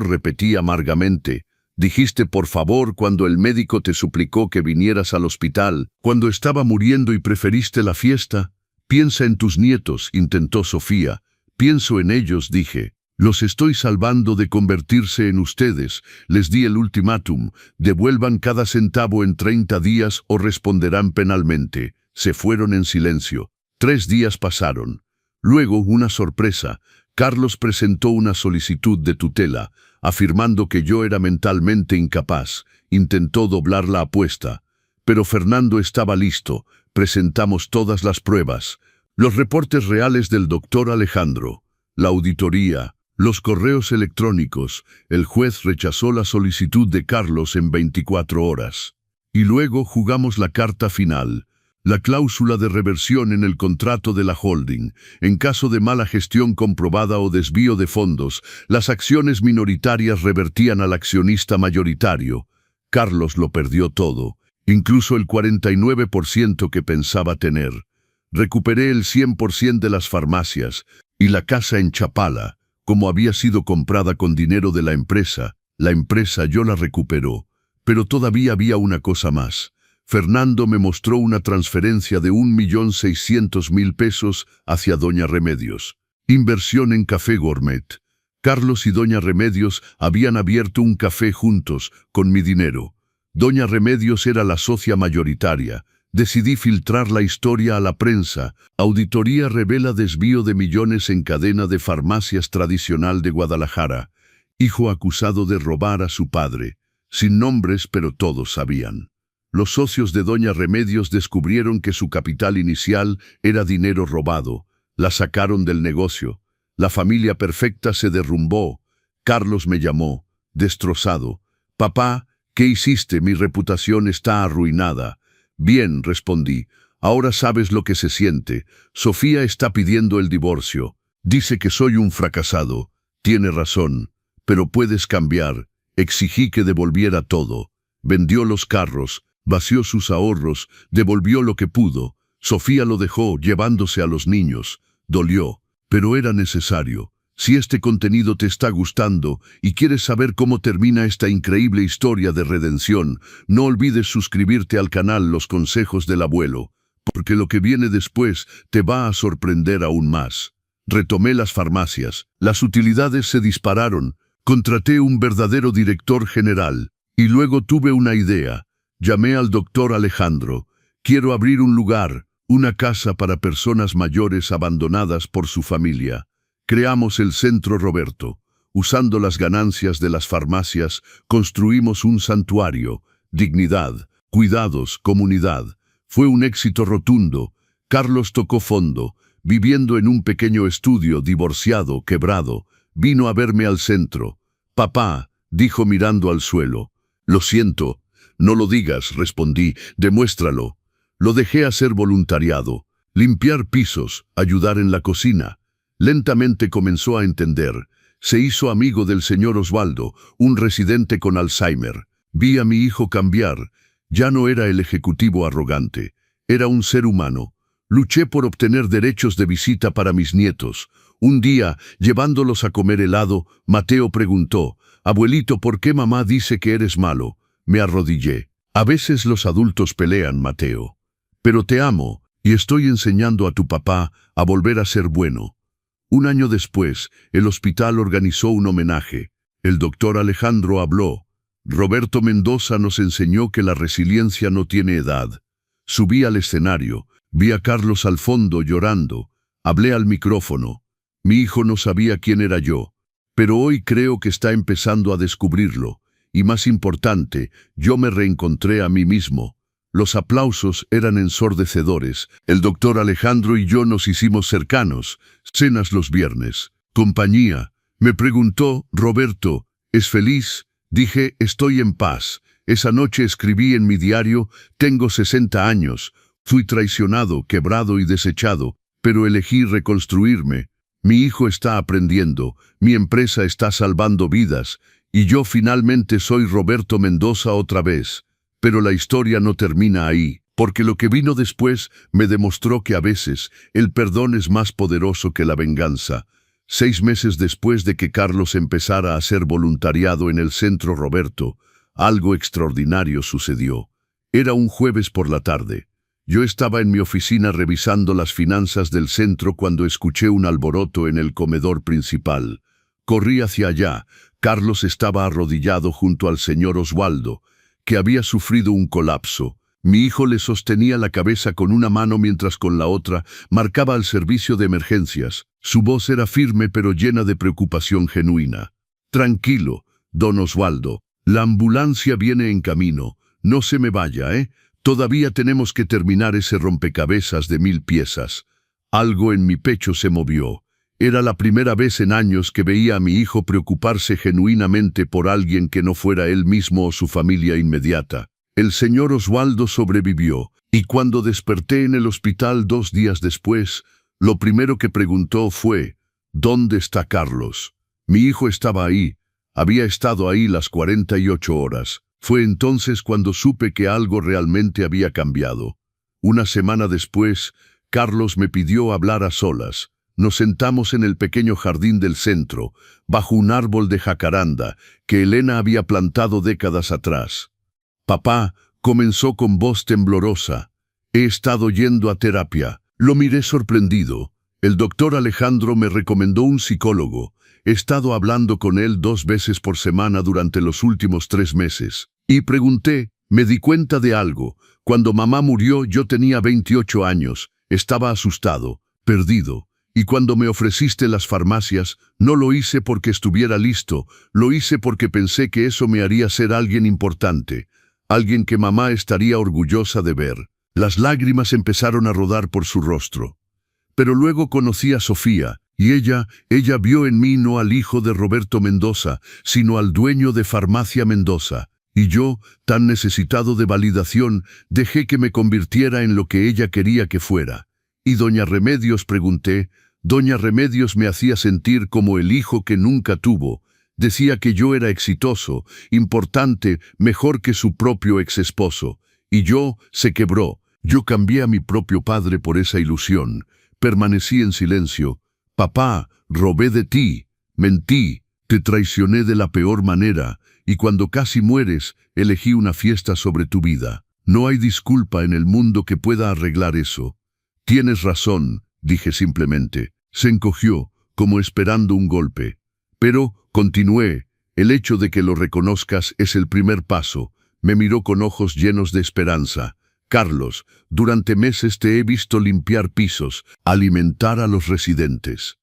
repetí amargamente. Dijiste por favor cuando el médico te suplicó que vinieras al hospital, cuando estaba muriendo y preferiste la fiesta. Piensa en tus nietos, intentó Sofía. Pienso en ellos, dije. Los estoy salvando de convertirse en ustedes. Les di el ultimátum. Devuelvan cada centavo en 30 días o responderán penalmente. Se fueron en silencio. 3 días pasaron. Luego, una sorpresa. Carlos presentó una solicitud de tutela, afirmando que yo era mentalmente incapaz. Intentó doblar la apuesta. Pero Fernando estaba listo. Presentamos todas las pruebas. Los reportes reales del doctor Alejandro. La auditoría. Los correos electrónicos. El juez rechazó la solicitud de Carlos en 24 horas. Y luego jugamos la carta final. La cláusula de reversión en el contrato de la holding. En caso de mala gestión comprobada o desvío de fondos, las acciones minoritarias revertían al accionista mayoritario. Carlos lo perdió todo, incluso el 49% que pensaba tener. Recuperé el 100% de las farmacias y la casa en Chapala, como había sido comprada con dinero de la empresa yo la recuperó. Pero todavía había una cosa más. Fernando me mostró una transferencia de 1.600.000 pesos hacia Doña Remedios. Inversión en Café Gourmet. Carlos y Doña Remedios habían abierto un café juntos, con mi dinero. Doña Remedios era la socia mayoritaria. Decidí filtrar la historia a la prensa. Auditoría revela desvío de millones en cadena de farmacias tradicional de Guadalajara. hijo acusado de robar a su padre, sin nombres pero todos sabían. Los socios de doña Remedios descubrieron que su capital inicial era dinero robado, la sacaron del negocio, la familia perfecta se derrumbó. Carlos me llamó, destrozado. «Papá, ¿qué hiciste? Mi reputación está arruinada». «Bien», respondí, «ahora sabes lo que se siente. Sofía está pidiendo el divorcio. Dice que soy un fracasado. Tiene razón, pero puedes cambiar». Exigí que devolviera todo. Vendió los carros, vació sus ahorros, devolvió lo que pudo. Sofía lo dejó, llevándose a los niños. Dolió, pero era necesario. Si este contenido te está gustando y quieres saber cómo termina esta increíble historia de redención, no olvides suscribirte al canal Los Consejos del Abuelo, porque lo que viene después te va a sorprender aún más. Retomé las farmacias, las utilidades se dispararon, contraté un verdadero director general, y luego tuve una idea. Llamé al doctor Alejandro. «Quiero abrir un lugar, una casa para personas mayores abandonadas por su familia». Creamos el Centro Roberto. Usando las ganancias de las farmacias, construimos un santuario. Dignidad, cuidados, comunidad. Fue un éxito rotundo. Carlos tocó fondo, viviendo en un pequeño estudio, divorciado, quebrado. Vino a verme al centro. «Papá», dijo mirando al suelo. «Lo siento». «No lo digas», respondí, «demuéstralo». Lo dejé hacer voluntariado, limpiar pisos, ayudar en la cocina. Lentamente comenzó a entender. Se hizo amigo del señor Osvaldo, un residente con Alzheimer. Vi a mi hijo cambiar. Ya no era el ejecutivo arrogante. Era un ser humano. Luché por obtener derechos de visita para mis nietos. Un día, llevándolos a comer helado, Mateo preguntó: «Abuelito, ¿por qué mamá dice que eres malo?» Me arrodillé. «A veces los adultos pelean, Mateo. Pero te amo, y estoy enseñando a tu papá a volver a ser bueno». Un año después, el hospital organizó un homenaje. El doctor Alejandro habló. «Roberto Mendoza nos enseñó que la resiliencia no tiene edad». Subí al escenario, vi a Carlos al fondo llorando. Hablé al micrófono. Mi hijo no sabía quién era yo, pero hoy creo que está empezando a descubrirlo. Y más importante, yo me reencontré a mí mismo. Los aplausos eran ensordecedores. El doctor Alejandro y yo nos hicimos cercanos. Cenas los viernes. Compañía. Me preguntó: «Roberto, ¿es feliz?» Dije: «Estoy en paz». Esa noche escribí en mi diario: «Tengo 60 años. Fui traicionado, quebrado y desechado, pero elegí reconstruirme. Mi hijo está aprendiendo, mi empresa está salvando vidas, y yo finalmente soy Roberto Mendoza otra vez». Pero la historia no termina ahí, porque lo que vino después me demostró que a veces el perdón es más poderoso que la venganza. 6 meses después de que Carlos empezara a hacer voluntariado en el Centro Roberto, algo extraordinario sucedió. Era un jueves por la tarde. Yo estaba en mi oficina revisando las finanzas del centro cuando escuché un alboroto en el comedor principal. Corrí hacia allá. Carlos estaba arrodillado junto al señor Osvaldo, que había sufrido un colapso. Mi hijo le sostenía la cabeza con una mano mientras con la otra marcaba al servicio de emergencias. Su voz era firme pero llena de preocupación genuina. «Tranquilo, don Osvaldo. La ambulancia viene en camino. No se me vaya, ¿eh? Todavía tenemos que terminar ese rompecabezas de 1000 piezas». Algo en mi pecho se movió. Era la primera vez en años que veía a mi hijo preocuparse genuinamente por alguien que no fuera él mismo o su familia inmediata. El señor Osvaldo sobrevivió, y cuando desperté en el hospital 2 días después, lo primero que preguntó fue: «¿Dónde está Carlos?». Mi hijo estaba ahí. Había estado ahí las 48 horas. Fue entonces cuando supe que algo realmente había cambiado. Una semana después, Carlos me pidió hablar a solas. Nos sentamos en el pequeño jardín del centro, bajo un árbol de jacaranda que Elena había plantado décadas atrás. «Papá», comenzó con voz temblorosa, «he estado yendo a terapia». Lo miré sorprendido. El doctor Alejandro me recomendó un psicólogo. He estado hablando con él 2 veces por semana durante los últimos 3 meses. Y pregunté, me di cuenta de algo. Cuando mamá murió yo tenía 28 años. Estaba asustado, perdido. Y cuando me ofreciste las farmacias, no lo hice porque estuviera listo, lo hice porque pensé que eso me haría ser alguien importante, alguien que mamá estaría orgullosa de ver. Las lágrimas empezaron a rodar por su rostro. Pero luego conocí a Sofía, y ella vio en mí no al hijo de Roberto Mendoza, sino al dueño de Farmacia Mendoza. Y yo, tan necesitado de validación, dejé que me convirtiera en lo que ella quería que fuera. ¿Y doña Remedios?, pregunté. Doña Remedios me hacía sentir como el hijo que nunca tuvo. Decía que yo era exitoso, importante, mejor que su propio exesposo. Y se quebró. Yo cambié a mi propio padre por esa ilusión. Permanecí en silencio. Papá, robé de ti, mentí, te traicioné de la peor manera, y cuando casi mueres, elegí una fiesta sobre tu vida. No hay disculpa en el mundo que pueda arreglar eso. Tienes razón, dije simplemente. Se encogió, como esperando un golpe. Pero, continué, el hecho de que lo reconozcas es el primer paso. Me miró con ojos llenos de esperanza. Carlos, durante meses te he visto limpiar pisos, alimentar a los residentes,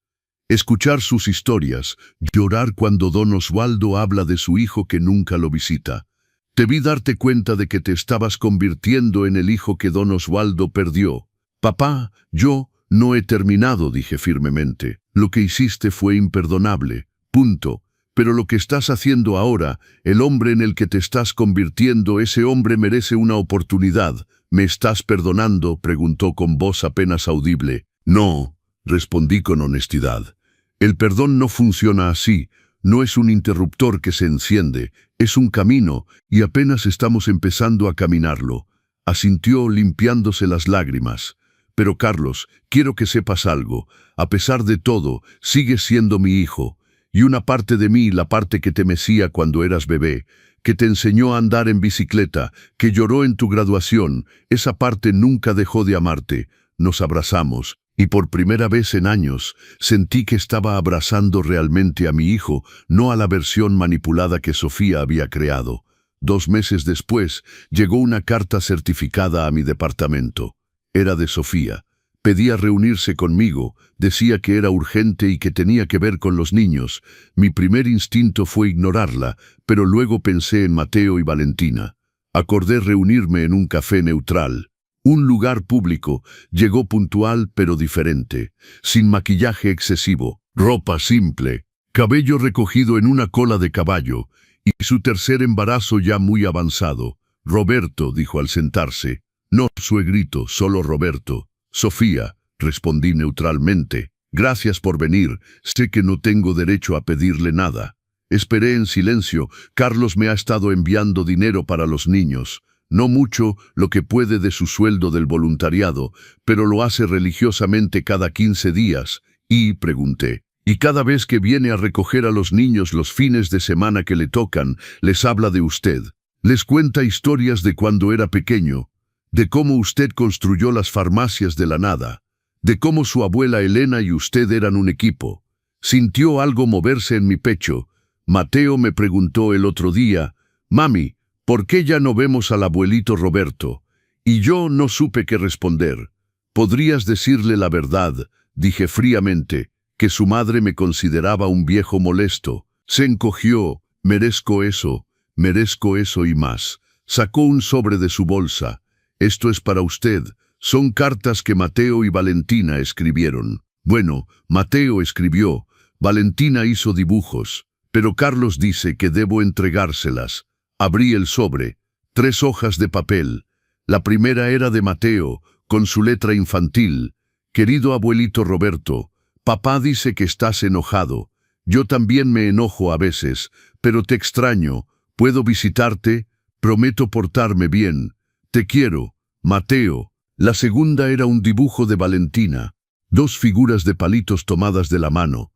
escuchar sus historias, llorar cuando don Osvaldo habla de su hijo que nunca lo visita. Te vi darte cuenta de que te estabas convirtiendo en el hijo que don Osvaldo perdió. Papá, yo no he terminado, dije firmemente. Lo que hiciste fue imperdonable. Punto. Pero lo que estás haciendo ahora, el hombre en el que te estás convirtiendo, ese hombre merece una oportunidad. ¿Me estás perdonando?, preguntó con voz apenas audible. No, respondí con honestidad. El perdón no funciona así. No es un interruptor que se enciende, es un camino, y apenas estamos empezando a caminarlo. Asintió limpiándose las lágrimas. Pero Carlos, quiero que sepas algo. A pesar de todo, sigues siendo mi hijo. Y una parte de mí, la parte que te mecía cuando eras bebé, que te enseñó a andar en bicicleta, que lloró en tu graduación, esa parte nunca dejó de amarte. Nos abrazamos, y por primera vez en años, sentí que estaba abrazando realmente a mi hijo, no a la versión manipulada que Sofía había creado. 2 meses después, llegó una carta certificada a mi departamento. Era de Sofía. Pedía reunirse conmigo, decía que era urgente y que tenía que ver con los niños. Mi primer instinto fue ignorarla, pero luego pensé en Mateo y Valentina. Acordé reunirme en un café neutral. Un lugar público. Llegó puntual pero diferente, sin maquillaje excesivo, ropa simple, cabello recogido en una cola de caballo, y su tercer embarazo ya muy avanzado. Roberto, dijo al sentarse. No, suegrito, solo Roberto. Sofía, respondí neutralmente. Gracias por venir, sé que no tengo derecho a pedirle nada. Esperé en silencio. Carlos me ha estado enviando dinero para los niños. No mucho, lo que puede de su sueldo del voluntariado, pero lo hace religiosamente cada 15 días. Y pregunté, ¿y cada vez que viene a recoger a los niños los fines de semana que le tocan, les habla de usted? Les cuenta historias de cuando era pequeño, de cómo usted construyó las farmacias de la nada, de cómo su abuela Elena y usted eran un equipo. Sintió algo moverse en mi pecho. Mateo me preguntó el otro día, «Mami, ¿por qué ya no vemos al abuelito Roberto?» Y yo no supe qué responder. «Podrías decirle la verdad», dije fríamente, que su madre me consideraba un viejo molesto. Se encogió. Merezco eso y más. Sacó un sobre de su bolsa. «Esto es para usted. Son cartas que Mateo y Valentina escribieron». Bueno, Mateo escribió, Valentina hizo dibujos, pero Carlos dice que debo entregárselas. Abrí el sobre. 3 hojas de papel. La primera era de Mateo, con su letra infantil. «Querido abuelito Roberto, papá dice que estás enojado. Yo también me enojo a veces, pero te extraño. ¿Puedo visitarte? Prometo portarme bien. Te quiero, Mateo». La segunda era un dibujo de Valentina. 2 figuras de palitos tomadas de la mano.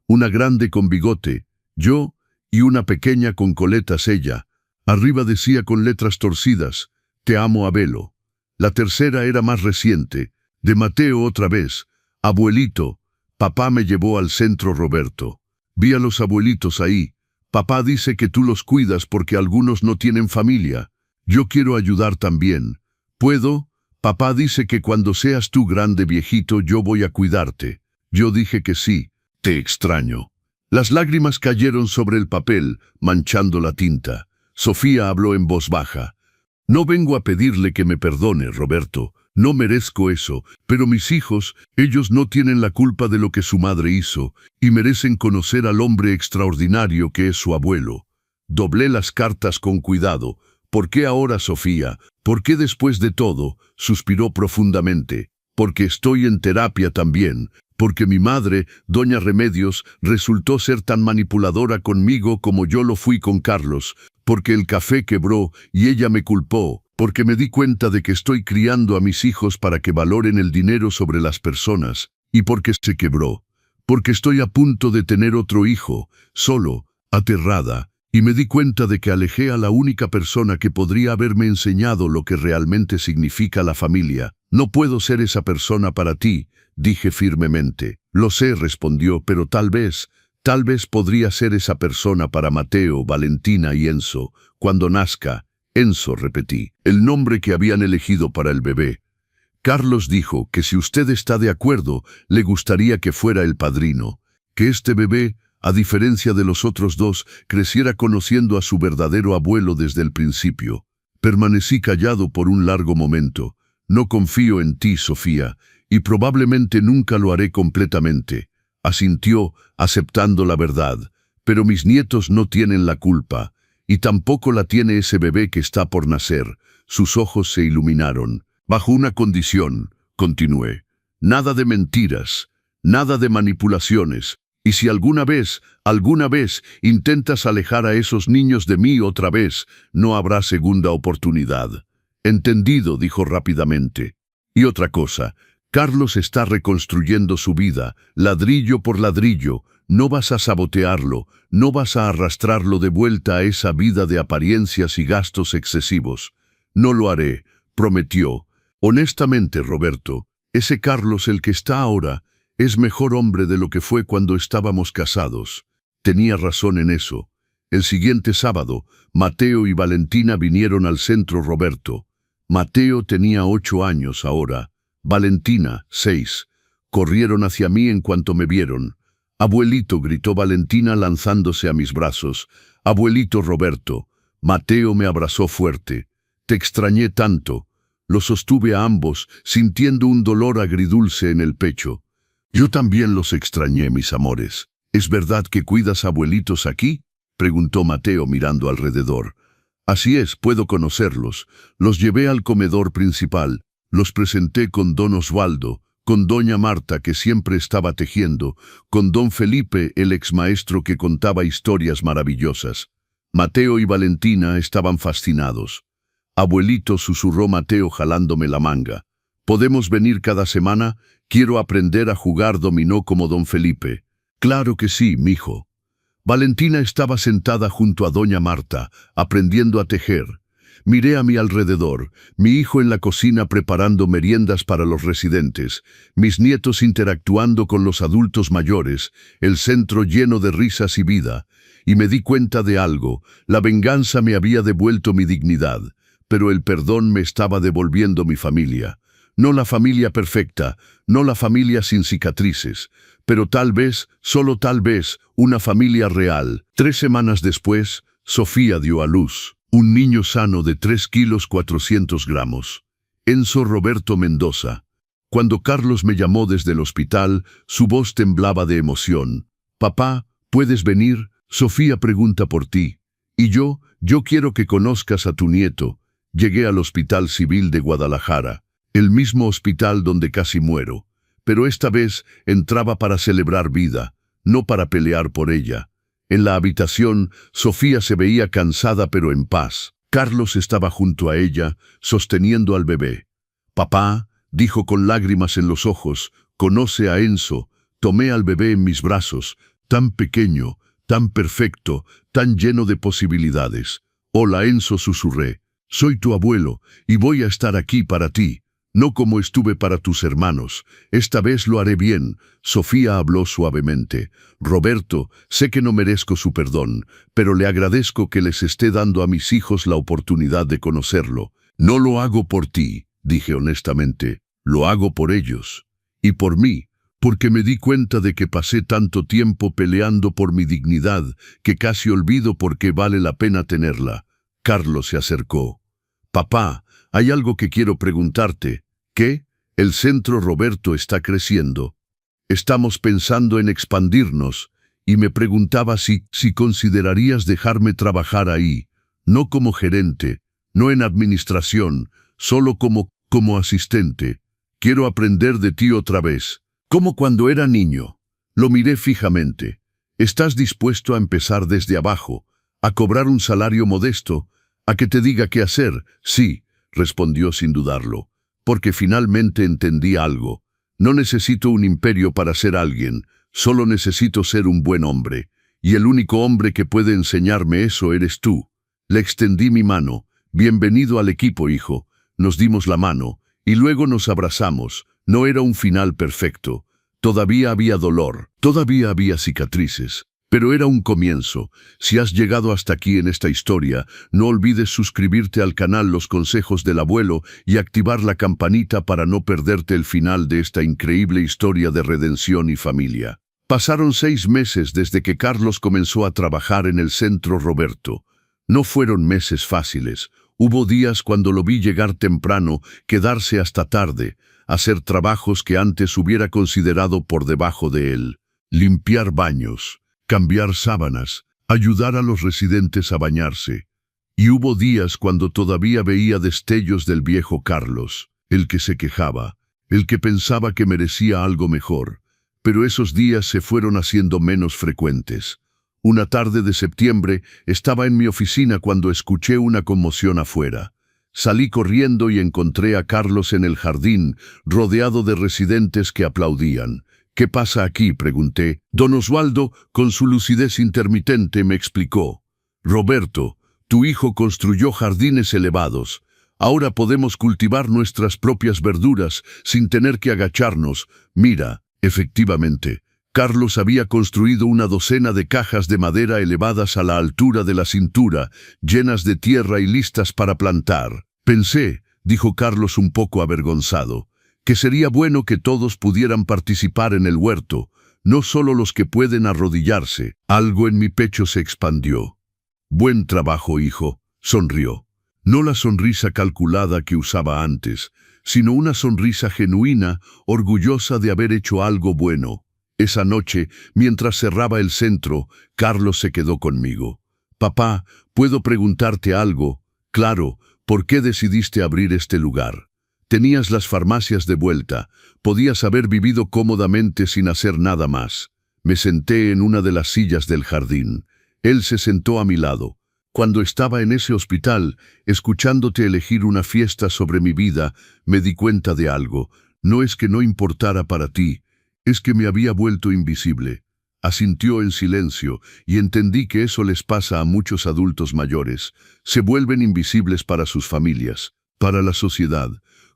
Una grande con bigote, yo, y una pequeña con coletas ella. Arriba decía con letras torcidas, «Te amo, Abelo». La tercera era más reciente, de Mateo otra vez. «Abuelito, papá me llevó al centro Roberto. Vi a los abuelitos ahí. Papá dice que tú los cuidas porque algunos no tienen familia. Yo quiero ayudar también. ¿Puedo? Papá dice que cuando seas tú grande viejito yo voy a cuidarte. Yo dije que sí. Te extraño. Las lágrimas cayeron sobre el papel, manchando la tinta. Sofía habló en voz baja. No vengo a pedirle que me perdone, Roberto. No merezco eso, pero mis hijos, ellos no tienen la culpa de lo que su madre hizo, y merecen conocer al hombre extraordinario que es su abuelo. Doblé las cartas con cuidado. ¿Por qué ahora, Sofía? ¿Por qué después de todo? Suspiró profundamente. Porque estoy en terapia también. Porque mi madre, doña Remedios, resultó ser tan manipuladora conmigo como yo lo fui con Carlos. Porque el café quebró y ella me culpó. Porque me di cuenta de que estoy criando a mis hijos para que valoren el dinero sobre las personas. Y porque se quebró. Porque estoy a punto de tener otro hijo, solo, aterrada. Y me di cuenta de que alejé a la única persona que podría haberme enseñado lo que realmente significa la familia. No puedo ser esa persona para ti, dije firmemente. Lo sé, respondió, pero tal vez podría ser esa persona para Mateo, Valentina y Enzo. Cuando nazca, Enzo, repetí, el nombre que habían elegido para el bebé. Carlos dijo que si usted está de acuerdo, le gustaría que fuera el padrino. Que este bebé, a diferencia de los otros dos, creciera conociendo a su verdadero abuelo desde el principio. Permanecí callado por un largo momento. No confío en ti, Sofía, y probablemente nunca lo haré completamente. Asintió, aceptando la verdad. Pero mis nietos no tienen la culpa, y tampoco la tiene ese bebé que está por nacer. Sus ojos se iluminaron. Bajo una condición, continué. Nada de mentiras, nada de manipulaciones. Y si alguna vez intentas alejar a esos niños de mí otra vez, no habrá segunda oportunidad. Entendido, dijo rápidamente. Y otra cosa, Carlos está reconstruyendo su vida, ladrillo por ladrillo. No vas a sabotearlo, no vas a arrastrarlo de vuelta a esa vida de apariencias y gastos excesivos. No lo haré, prometió. Honestamente, Roberto, ese Carlos, el que está ahora, es mejor hombre de lo que fue cuando estábamos casados. Tenía razón en eso. El siguiente sábado, Mateo y Valentina vinieron al centro Roberto. Mateo tenía 8 años ahora, Valentina 6. Corrieron hacia mí en cuanto me vieron. «Abuelito», gritó Valentina lanzándose a mis brazos. «Abuelito Roberto». Mateo me abrazó fuerte. «Te extrañé tanto». Lo sostuve a ambos, sintiendo un dolor agridulce en el pecho. «Yo también los extrañé, mis amores». «¿Es verdad que cuidas abuelitos aquí?», preguntó Mateo mirando alrededor. «Así es, puedo conocerlos. Los llevé al comedor principal. Los presenté con don Osvaldo, con doña Marta, que siempre estaba tejiendo, con don Felipe, el exmaestro que contaba historias maravillosas. Mateo y Valentina estaban fascinados. «Abuelito», susurró Mateo jalándome la manga. «¿Podemos venir cada semana? Quiero aprender a jugar dominó como don Felipe». «Claro que sí, mijo». Valentina estaba sentada junto a doña Marta, aprendiendo a tejer. Miré a mi alrededor, mi hijo en la cocina preparando meriendas para los residentes, mis nietos interactuando con los adultos mayores, el centro lleno de risas y vida, y me di cuenta de algo. La venganza me había devuelto mi dignidad, pero el perdón me estaba devolviendo mi familia. No la familia perfecta, no la familia sin cicatrices, pero tal vez, solo tal vez, una familia real. 3 semanas después, Sofía dio a luz. Un niño sano de 3 kilos 400 gramos. Enzo Roberto Mendoza. Cuando Carlos me llamó desde el hospital, su voz temblaba de emoción. «Papá, ¿puedes venir? Sofía pregunta por ti. Y yo quiero que conozcas a tu nieto». Llegué al Hospital Civil de Guadalajara, el mismo hospital donde casi muero. Pero esta vez entraba para celebrar vida, no para pelear por ella. En la habitación, Sofía se veía cansada pero en paz. Carlos estaba junto a ella, sosteniendo al bebé. «Papá», dijo con lágrimas en los ojos, «conoce a Enzo». Tomé al bebé en mis brazos, tan pequeño, tan perfecto, tan lleno de posibilidades. «Hola, Enzo», susurré. «Soy tu abuelo, y voy a estar aquí para ti. No como estuve para tus hermanos. Esta vez lo haré bien». Sofía habló suavemente. «Roberto, sé que no merezco su perdón, pero le agradezco que les esté dando a mis hijos la oportunidad de conocerlo. No lo hago por ti», dije honestamente. «Lo hago por ellos. Y por mí». porque me di cuenta de que pasé tanto tiempo peleando por mi dignidad que casi olvido por qué vale la pena tenerla. Carlos se acercó. Papá, hay algo que quiero preguntarte. ¿Qué? El centro Roberto está creciendo. Estamos pensando en expandirnos, y me preguntaba si considerarías dejarme trabajar ahí, no como gerente, no en administración, solo como asistente. Quiero aprender de ti otra vez, como cuando era niño. Lo miré fijamente. ¿Estás dispuesto a empezar desde abajo, a cobrar un salario modesto, a que te diga qué hacer? Sí, respondió sin dudarlo, porque finalmente entendí algo. No necesito un imperio para ser alguien, solo necesito ser un buen hombre, y el único hombre que puede enseñarme eso eres tú. Le extendí mi mano. Bienvenido al equipo, hijo. Nos dimos la mano, y luego nos abrazamos. No era un final perfecto. Todavía había dolor, todavía había cicatrices, pero era un comienzo. Si has llegado hasta aquí en esta historia, no olvides suscribirte al canal Los Consejos del Abuelo y activar la campanita para no perderte el final de esta increíble historia de redención y familia. Pasaron 6 meses desde que Carlos comenzó a trabajar en el centro Roberto. No fueron meses fáciles. Hubo días cuando lo vi llegar temprano, quedarse hasta tarde, hacer trabajos que antes hubiera considerado por debajo de él. Limpiar baños, cambiar sábanas, ayudar a los residentes a bañarse. Y hubo días cuando todavía veía destellos del viejo Carlos, el que se quejaba, el que pensaba que merecía algo mejor. Pero esos días se fueron haciendo menos frecuentes. Una tarde de septiembre estaba en mi oficina cuando escuché una conmoción afuera. Salí corriendo y encontré a Carlos en el jardín, rodeado de residentes que aplaudían. ¿Qué pasa aquí?, pregunté. Don Oswaldo, con su lucidez intermitente, me explicó. Roberto, tu hijo construyó jardines elevados. Ahora podemos cultivar nuestras propias verduras sin tener que agacharnos. Mira, efectivamente, Carlos había construido una docena de cajas de madera elevadas a la altura de la cintura, llenas de tierra y listas para plantar. Pensé, dijo Carlos un poco avergonzado, que sería bueno que todos pudieran participar en el huerto, no solo los que pueden arrodillarse. Algo en mi pecho se expandió. Buen trabajo, hijo, sonrió. No la sonrisa calculada que usaba antes, sino una sonrisa genuina, orgullosa de haber hecho algo bueno. Esa noche, mientras cerraba el centro, Carlos se quedó conmigo. Papá, ¿puedo preguntarte algo? Claro, ¿por qué decidiste abrir este lugar? Tenías las farmacias de vuelta, podías haber vivido cómodamente sin hacer nada más. Me senté en una de las sillas del jardín. Él se sentó a mi lado. Cuando estaba en ese hospital, escuchándote elegir una fiesta sobre mi vida, me di cuenta de algo. No es que no importara para ti, es que me había vuelto invisible. Asintió en silencio y entendí que eso les pasa a muchos adultos mayores. Se vuelven invisibles para sus familias, para la sociedad,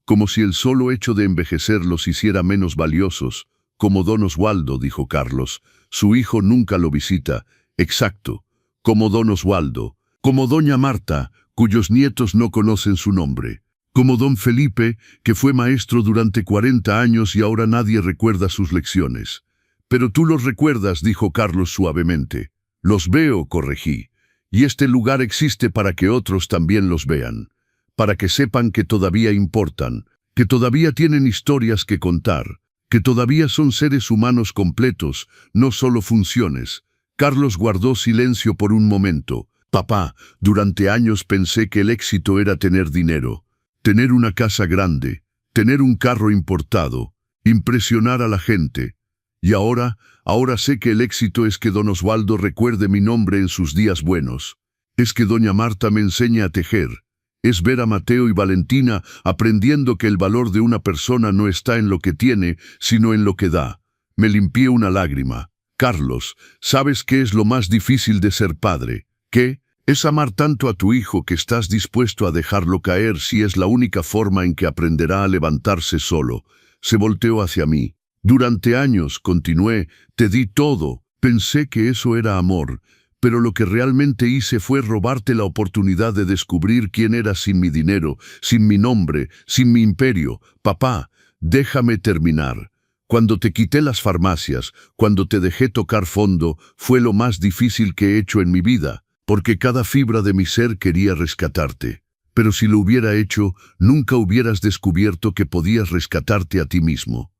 como si el solo hecho de envejecer los hiciera menos valiosos. Como don Oswaldo, dijo Carlos, su hijo nunca lo visita. Exacto, como don Oswaldo, como doña Marta, cuyos nietos no conocen su nombre. Como don Felipe, que fue maestro durante 40 años y ahora nadie recuerda sus lecciones. Pero tú los recuerdas, dijo Carlos suavemente. Los veo, corregí. Y este lugar existe para que otros también los vean. Para que sepan que todavía importan, que todavía tienen historias que contar, que todavía son seres humanos completos, no solo funciones. Carlos guardó silencio por un momento. Papá, durante años pensé que el éxito era tener dinero. Tener una casa grande, tener un carro importado, impresionar a la gente. Y ahora sé que el éxito es que don Oswaldo recuerde mi nombre en sus días buenos. Es que doña Marta me enseñe a tejer. Es ver a Mateo y Valentina aprendiendo que el valor de una persona no está en lo que tiene, sino en lo que da. Me limpié una lágrima. Carlos, ¿sabes qué es lo más difícil de ser padre? ¿Qué? Es amar tanto a tu hijo que estás dispuesto a dejarlo caer si es la única forma en que aprenderá a levantarse solo. Se volteó hacia mí. Durante años, continué, te di todo. Pensé que eso era amor, pero lo que realmente hice fue robarte la oportunidad de descubrir quién eras sin mi dinero, sin mi nombre, sin mi imperio. Papá, déjame terminar. Cuando te quité las farmacias, cuando te dejé tocar fondo, fue lo más difícil que he hecho en mi vida, porque cada fibra de mi ser quería rescatarte. Pero si lo hubiera hecho, nunca hubieras descubierto que podías rescatarte a ti mismo.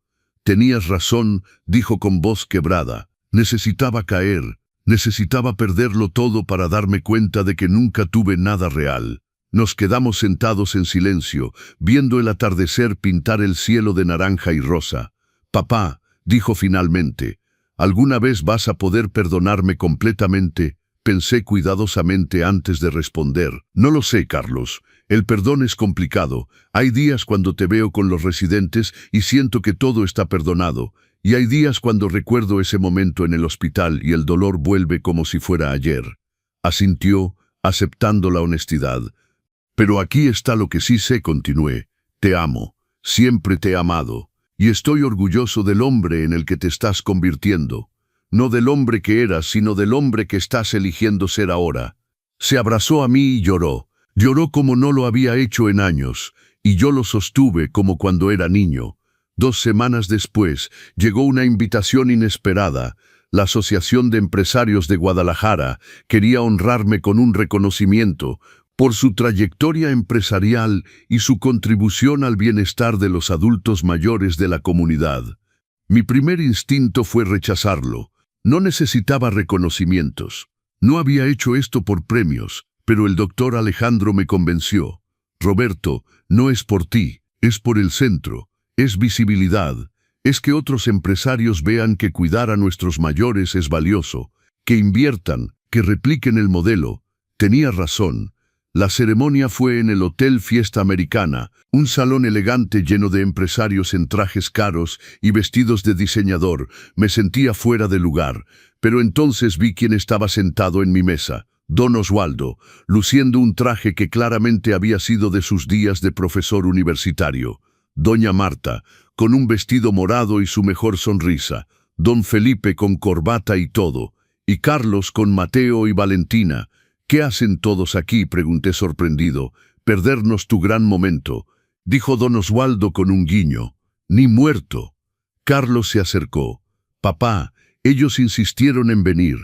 Tenías razón, dijo con voz quebrada. Necesitaba caer, necesitaba perderlo todo para darme cuenta de que nunca tuve nada real. Nos quedamos sentados en silencio, viendo el atardecer pintar el cielo de naranja y rosa. Papá, dijo finalmente, ¿alguna vez vas a poder perdonarme completamente? Pensé cuidadosamente antes de responder. No lo sé, Carlos. El perdón es complicado. Hay días cuando te veo con los residentes y siento que todo está perdonado. Y hay días cuando recuerdo ese momento en el hospital y el dolor vuelve como si fuera ayer. Asintió, aceptando la honestidad. Pero aquí está lo que sí sé, continué. Te amo. Siempre te he amado. Y estoy orgulloso del hombre en el que te estás convirtiendo. No del hombre que eras, sino del hombre que estás eligiendo ser ahora. Se abrazó a mí y lloró. Lloró como no lo había hecho en años, y yo lo sostuve como cuando era niño. 2 semanas después, llegó una invitación inesperada. La Asociación de Empresarios de Guadalajara quería honrarme con un reconocimiento por su trayectoria empresarial y su contribución al bienestar de los adultos mayores de la comunidad. Mi primer instinto fue rechazarlo. No necesitaba reconocimientos. No había hecho esto por premios, pero el doctor Alejandro me convenció. Roberto, no es por ti, es por el centro, es visibilidad, es que otros empresarios vean que cuidar a nuestros mayores es valioso, que inviertan, que repliquen el modelo. Tenía razón. La ceremonia fue en el Hotel Fiesta Americana, un salón elegante lleno de empresarios en trajes caros y vestidos de diseñador. Me sentía fuera de lugar, pero entonces vi quién estaba sentado en mi mesa. Don Oswaldo, luciendo un traje que claramente había sido de sus días de profesor universitario. Doña Marta, con un vestido morado y su mejor sonrisa. Don Felipe con corbata y todo. Y Carlos con Mateo y Valentina. ¿Qué hacen todos aquí?, pregunté sorprendido. Perdernos tu gran momento, dijo don Oswaldo con un guiño. Ni muerto. Carlos se acercó. Papá, ellos insistieron en venir.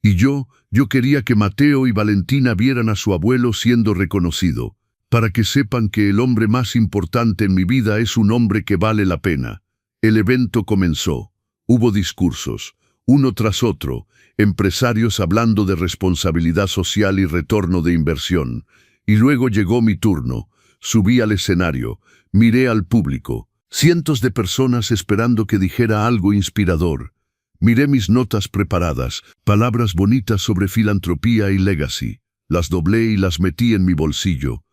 Y yo quería que Mateo y Valentina vieran a su abuelo siendo reconocido, para que sepan que el hombre más importante en mi vida es un hombre que vale la pena. El evento comenzó. Hubo discursos, uno tras otro, empresarios hablando de responsabilidad social y retorno de inversión. Y luego llegó mi turno. Subí al escenario, miré al público, cientos de personas esperando que dijera algo inspirador. Miré mis notas preparadas, palabras bonitas sobre filantropía y legacy. Las doblé y las metí en mi bolsillo.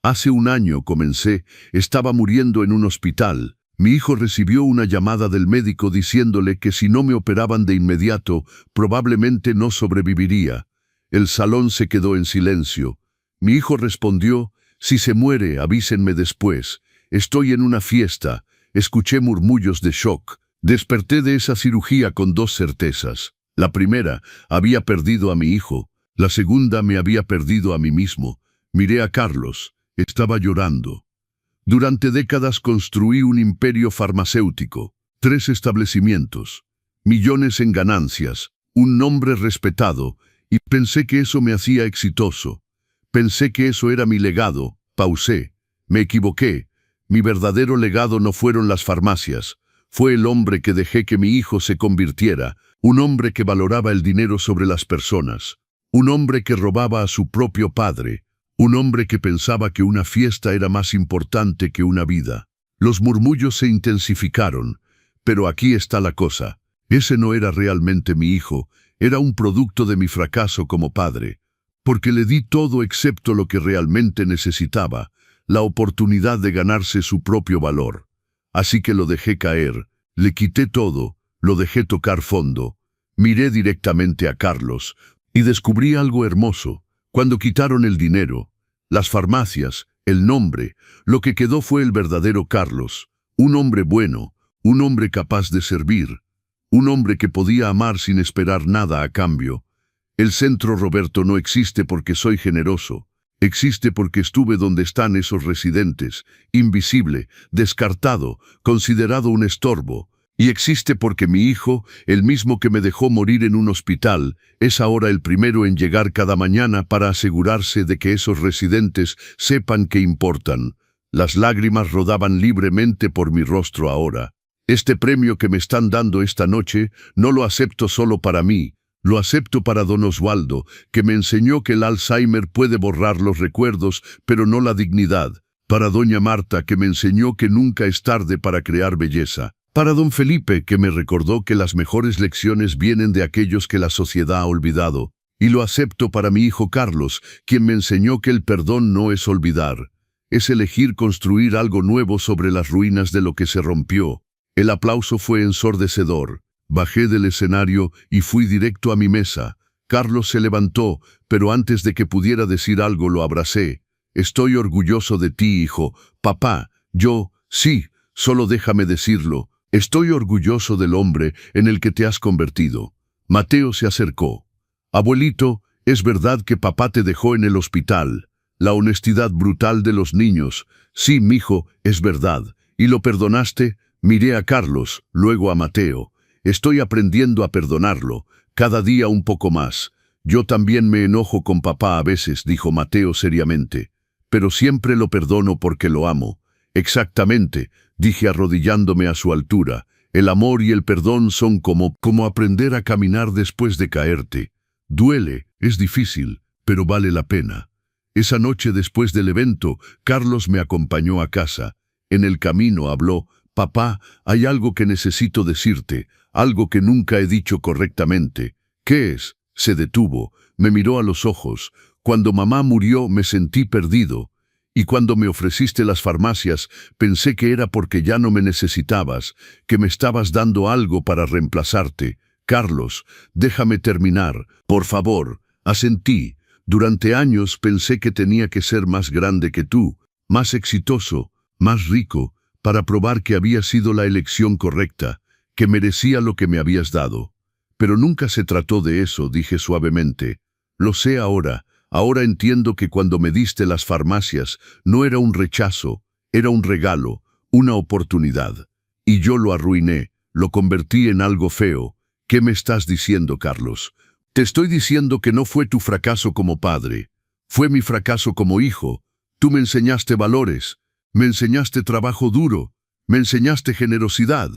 Hace un año comencé, estaba muriendo en un hospital. Mi hijo recibió una llamada del médico diciéndole que si no me operaban de inmediato, probablemente no sobreviviría. El salón se quedó en silencio. Mi hijo respondió, si se muere, avísenme después. Estoy en una fiesta. Escuché murmullos de shock. Desperté de esa cirugía con 2 certezas. La primera, había perdido a mi hijo. La segunda, me había perdido a mí mismo. Miré a Carlos. Estaba llorando. Durante décadas construí un imperio farmacéutico, 3 establecimientos, millones en ganancias, un nombre respetado, y pensé que eso me hacía exitoso. Pensé que eso era mi legado. Pausé. Me equivoqué. Mi verdadero legado no fueron las farmacias. Fue el hombre que dejé que mi hijo se convirtiera, un hombre que valoraba el dinero sobre las personas, un hombre que robaba a su propio padre, un hombre que pensaba que una fiesta era más importante que una vida. Los murmullos se intensificaron, pero aquí está la cosa. Ese no era realmente mi hijo, era un producto de mi fracaso como padre, porque le di todo excepto lo que realmente necesitaba, la oportunidad de ganarse su propio valor. Así que lo dejé caer, le quité todo, lo dejé tocar fondo. Miré directamente a Carlos y descubrí algo hermoso. Cuando quitaron el dinero, las farmacias, el nombre, lo que quedó fue el verdadero Carlos, un hombre bueno, un hombre capaz de servir, un hombre que podía amar sin esperar nada a cambio. El centro, Roberto, no existe porque soy generoso. Existe porque estuve donde están esos residentes, invisible, descartado, considerado un estorbo. Y existe porque mi hijo, el mismo que me dejó morir en un hospital, es ahora el primero en llegar cada mañana para asegurarse de que esos residentes sepan que importan. Las lágrimas rodaban libremente por mi rostro ahora. Este premio que me están dando esta noche no lo acepto solo para mí, lo acepto para don Osvaldo, que me enseñó que el Alzheimer puede borrar los recuerdos, pero no la dignidad. Para doña Marta, que me enseñó que nunca es tarde para crear belleza. Para don Felipe, que me recordó que las mejores lecciones vienen de aquellos que la sociedad ha olvidado. Y lo acepto para mi hijo Carlos, quien me enseñó que el perdón no es olvidar. Es elegir construir algo nuevo sobre las ruinas de lo que se rompió. El aplauso fue ensordecedor. Bajé del escenario y fui directo a mi mesa. Carlos se levantó, pero antes de que pudiera decir algo lo abracé. Estoy orgulloso de ti, hijo. Papá, sí, solo déjame decirlo. Estoy orgulloso del hombre en el que te has convertido. Mateo se acercó. Abuelito, es verdad que papá te dejó en el hospital. La honestidad brutal de los niños. Sí, mijo, es verdad. ¿Y lo perdonaste? Miré a Carlos, luego a Mateo. Estoy aprendiendo a perdonarlo, cada día un poco más. Yo también me enojo con papá a veces, dijo Mateo seriamente. Pero siempre lo perdono porque lo amo. Exactamente, dije arrodillándome a su altura. El amor y el perdón son como aprender a caminar después de caerte. Duele, es difícil, pero vale la pena. Esa noche después del evento, Carlos me acompañó a casa. En el camino habló: papá, hay algo que necesito decirte, algo que nunca he dicho correctamente. ¿Qué es? Se detuvo, me miró a los ojos. Cuando mamá murió me sentí perdido. Y cuando me ofreciste las farmacias, pensé que era porque ya no me necesitabas, que me estabas dando algo para reemplazarte. Carlos, déjame terminar, por favor. Asentí. Durante años pensé que tenía que ser más grande que tú, más exitoso, más rico, para probar que había sido la elección correcta, que merecía lo que me habías dado. Pero nunca se trató de eso, dije suavemente. Lo sé ahora. Ahora entiendo que cuando me diste las farmacias no era un rechazo, era un regalo, una oportunidad. Y yo lo arruiné, lo convertí en algo feo. ¿Qué me estás diciendo, Carlos? Te estoy diciendo que no fue tu fracaso como padre. Fue mi fracaso como hijo. Tú me enseñaste valores, me enseñaste trabajo duro, me enseñaste generosidad.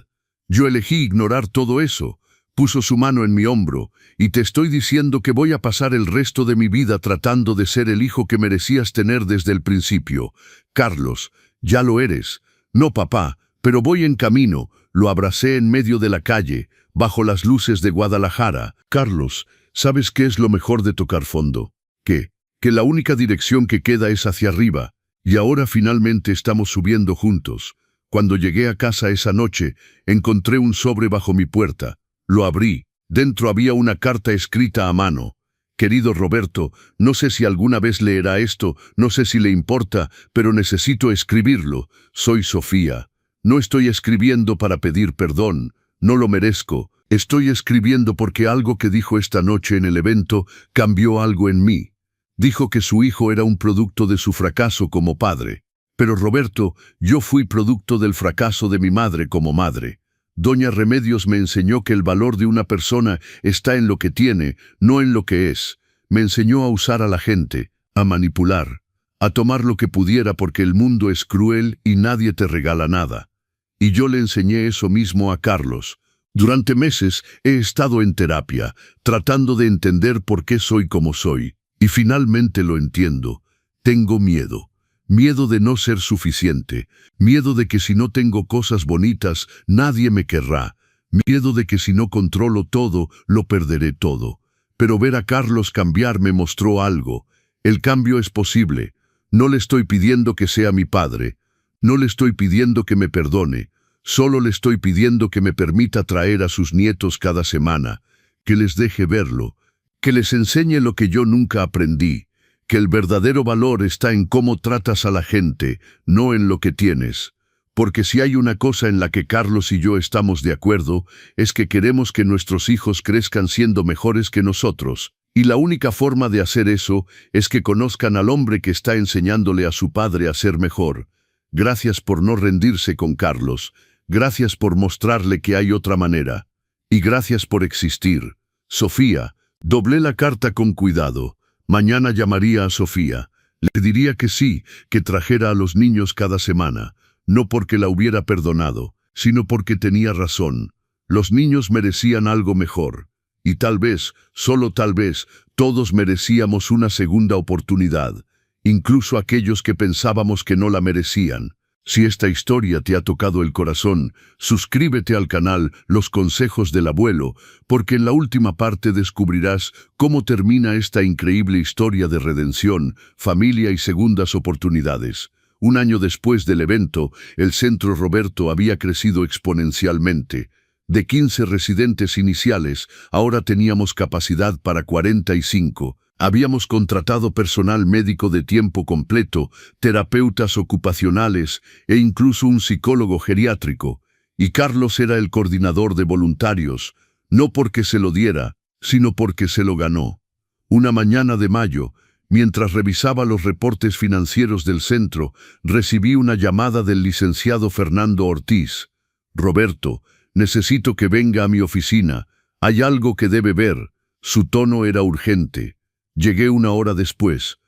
Yo elegí ignorar todo eso. Puso su mano en mi hombro, y te estoy diciendo que voy a pasar el resto de mi vida tratando de ser el hijo que merecías tener desde el principio. Carlos, ya lo eres. No, papá, pero voy en camino. Lo abracé en medio de la calle, bajo las luces de Guadalajara. Carlos, ¿sabes qué es lo mejor de tocar fondo? ¿Qué? Que la única dirección que queda es hacia arriba, y ahora finalmente estamos subiendo juntos. Cuando llegué a casa esa noche, encontré un sobre bajo mi puerta. Lo abrí. Dentro había una carta escrita a mano. Querido Roberto, no sé si alguna vez leerá esto, no sé si le importa, pero necesito escribirlo. Soy Sofía. No estoy escribiendo para pedir perdón. No lo merezco. Estoy escribiendo porque algo que dijo esta noche en el evento cambió algo en mí. Dijo que su hijo era un producto de su fracaso como padre. Pero Roberto, yo fui producto del fracaso de mi madre como madre. Doña Remedios me enseñó que el valor de una persona está en lo que tiene, no en lo que es. Me enseñó a usar a la gente, a manipular, a tomar lo que pudiera porque el mundo es cruel y nadie te regala nada. Y yo le enseñé eso mismo a Carlos. Durante meses he estado en terapia, tratando de entender por qué soy como soy. Y finalmente lo entiendo. Tengo miedo. Miedo de no ser suficiente, miedo de que si no tengo cosas bonitas, nadie me querrá, miedo de que si no controlo todo, lo perderé todo. Pero ver a Carlos cambiar me mostró algo. El cambio es posible. No le estoy pidiendo que sea mi padre, no le estoy pidiendo que me perdone, solo le estoy pidiendo que me permita traer a sus nietos cada semana, que les deje verlo, que les enseñe lo que yo nunca aprendí. Que el verdadero valor está en cómo tratas a la gente, no en lo que tienes. Porque si hay una cosa en la que Carlos y yo estamos de acuerdo, es que queremos que nuestros hijos crezcan siendo mejores que nosotros. Y la única forma de hacer eso es que conozcan al hombre que está enseñándole a su padre a ser mejor. Gracias por no rendirse con Carlos. Gracias por mostrarle que hay otra manera. Y gracias por existir. Sofía. Doblé la carta con cuidado. Mañana llamaría a Sofía. Le diría que sí, que trajera a los niños cada semana. No porque la hubiera perdonado, sino porque tenía razón. Los niños merecían algo mejor. Y tal vez, solo tal vez, todos merecíamos una segunda oportunidad. Incluso aquellos que pensábamos que no la merecían. Si esta historia te ha tocado el corazón, suscríbete al canal Los Consejos del Abuelo, porque en la última parte descubrirás cómo termina esta increíble historia de redención, familia y segundas oportunidades. Un año después del evento, el Centro Roberto había crecido exponencialmente. De 15 residentes iniciales, ahora teníamos capacidad para 45. Habíamos contratado personal médico de tiempo completo, terapeutas ocupacionales e incluso un psicólogo geriátrico. Y Carlos era el coordinador de voluntarios, no porque se lo diera, sino porque se lo ganó. Una mañana de mayo, mientras revisaba los reportes financieros del centro, recibí una llamada del licenciado Fernando Ortiz. «Roberto, necesito que venga a mi oficina. Hay algo que debe ver». Su tono era urgente. Llegué una hora después.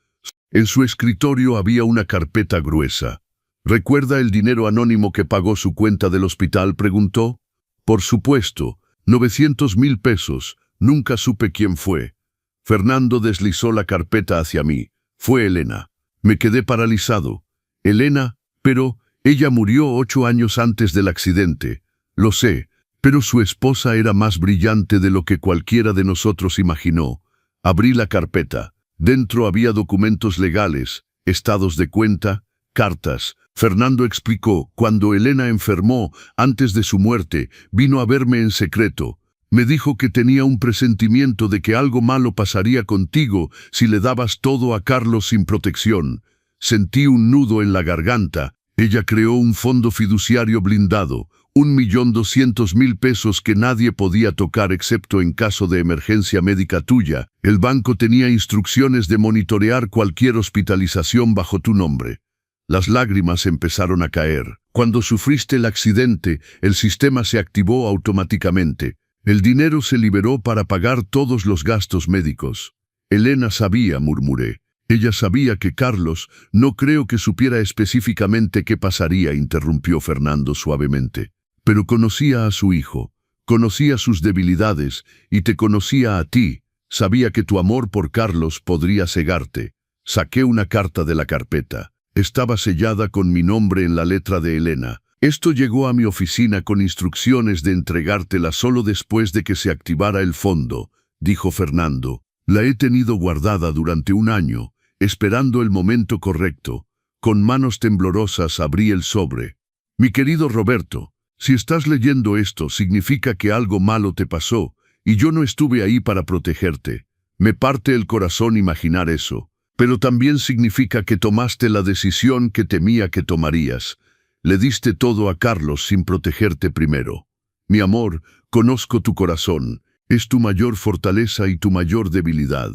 En su escritorio había una carpeta gruesa. «¿Recuerda el dinero anónimo que pagó su cuenta del hospital?», preguntó. «Por supuesto, 900,000 pesos. Nunca supe quién fue». Fernando deslizó la carpeta hacia mí. «Fue Elena». Me quedé paralizado. «Elena, pero ella murió 8 años antes del accidente». «Lo sé, pero su esposa era más brillante de lo que cualquiera de nosotros imaginó». Abrí la carpeta. Dentro había documentos legales, estados de cuenta, cartas. Fernando explicó: «Cuando Elena enfermó, antes de su muerte, vino a verme en secreto. Me dijo que tenía un presentimiento de que algo malo pasaría contigo si le dabas todo a Carlos sin protección». Sentí un nudo en la garganta. Ella creó un fondo fiduciario blindado, 1.200.000 pesos que nadie podía tocar excepto en caso de emergencia médica tuya. El banco tenía instrucciones de monitorear cualquier hospitalización bajo tu nombre. Las lágrimas empezaron a caer. Cuando sufriste el accidente, el sistema se activó automáticamente. El dinero se liberó para pagar todos los gastos médicos. Elena sabía, murmuré. Ella sabía que Carlos, no creo que supiera específicamente qué pasaría, interrumpió Fernando suavemente. Pero conocía a su hijo, conocía sus debilidades y te conocía a ti. Sabía que tu amor por Carlos podría cegarte. Saqué una carta de la carpeta. Estaba sellada con mi nombre en la letra de Elena. Esto llegó a mi oficina con instrucciones de entregártela solo después de que se activara el fondo, dijo Fernando. La he tenido guardada durante 1 año, esperando el momento correcto. Con manos temblorosas abrí el sobre. Mi querido Roberto, si estás leyendo esto, significa que algo malo te pasó, y yo no estuve ahí para protegerte. Me parte el corazón imaginar eso, pero también significa que tomaste la decisión que temía que tomarías. Le diste todo a Carlos sin protegerte primero. Mi amor, conozco tu corazón, es tu mayor fortaleza y tu mayor debilidad.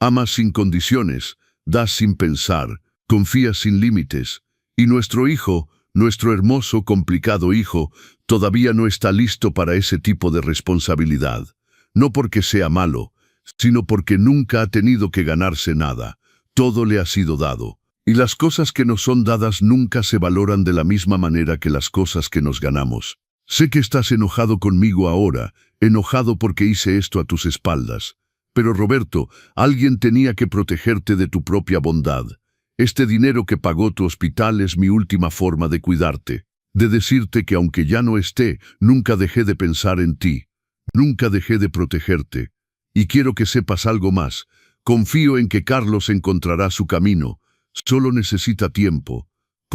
Amas sin condiciones, das sin pensar, confías sin límites, y nuestro hijo, nuestro hermoso, complicado hijo, todavía no está listo para ese tipo de responsabilidad. No porque sea malo, sino porque nunca ha tenido que ganarse nada. Todo le ha sido dado. Y las cosas que nos son dadas nunca se valoran de la misma manera que las cosas que nos ganamos. Sé que estás enojado conmigo ahora, enojado porque hice esto a tus espaldas. Pero Roberto, alguien tenía que protegerte de tu propia bondad. Este dinero que pagó tu hospital es mi última forma de cuidarte, de decirte que aunque ya no esté, nunca dejé de pensar en ti, nunca dejé de protegerte. Y quiero que sepas algo más. Confío en que Carlos encontrará su camino. Solo necesita tiempo.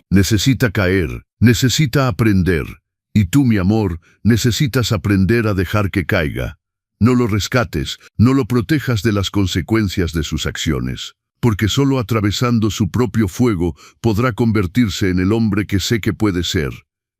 Necesita caer, necesita aprender. Y tú, mi amor, necesitas aprender a dejar que caiga. No lo rescates, no lo protejas de las consecuencias de sus acciones. Porque solo atravesando su propio fuego podrá convertirse en el hombre que sé que puede ser.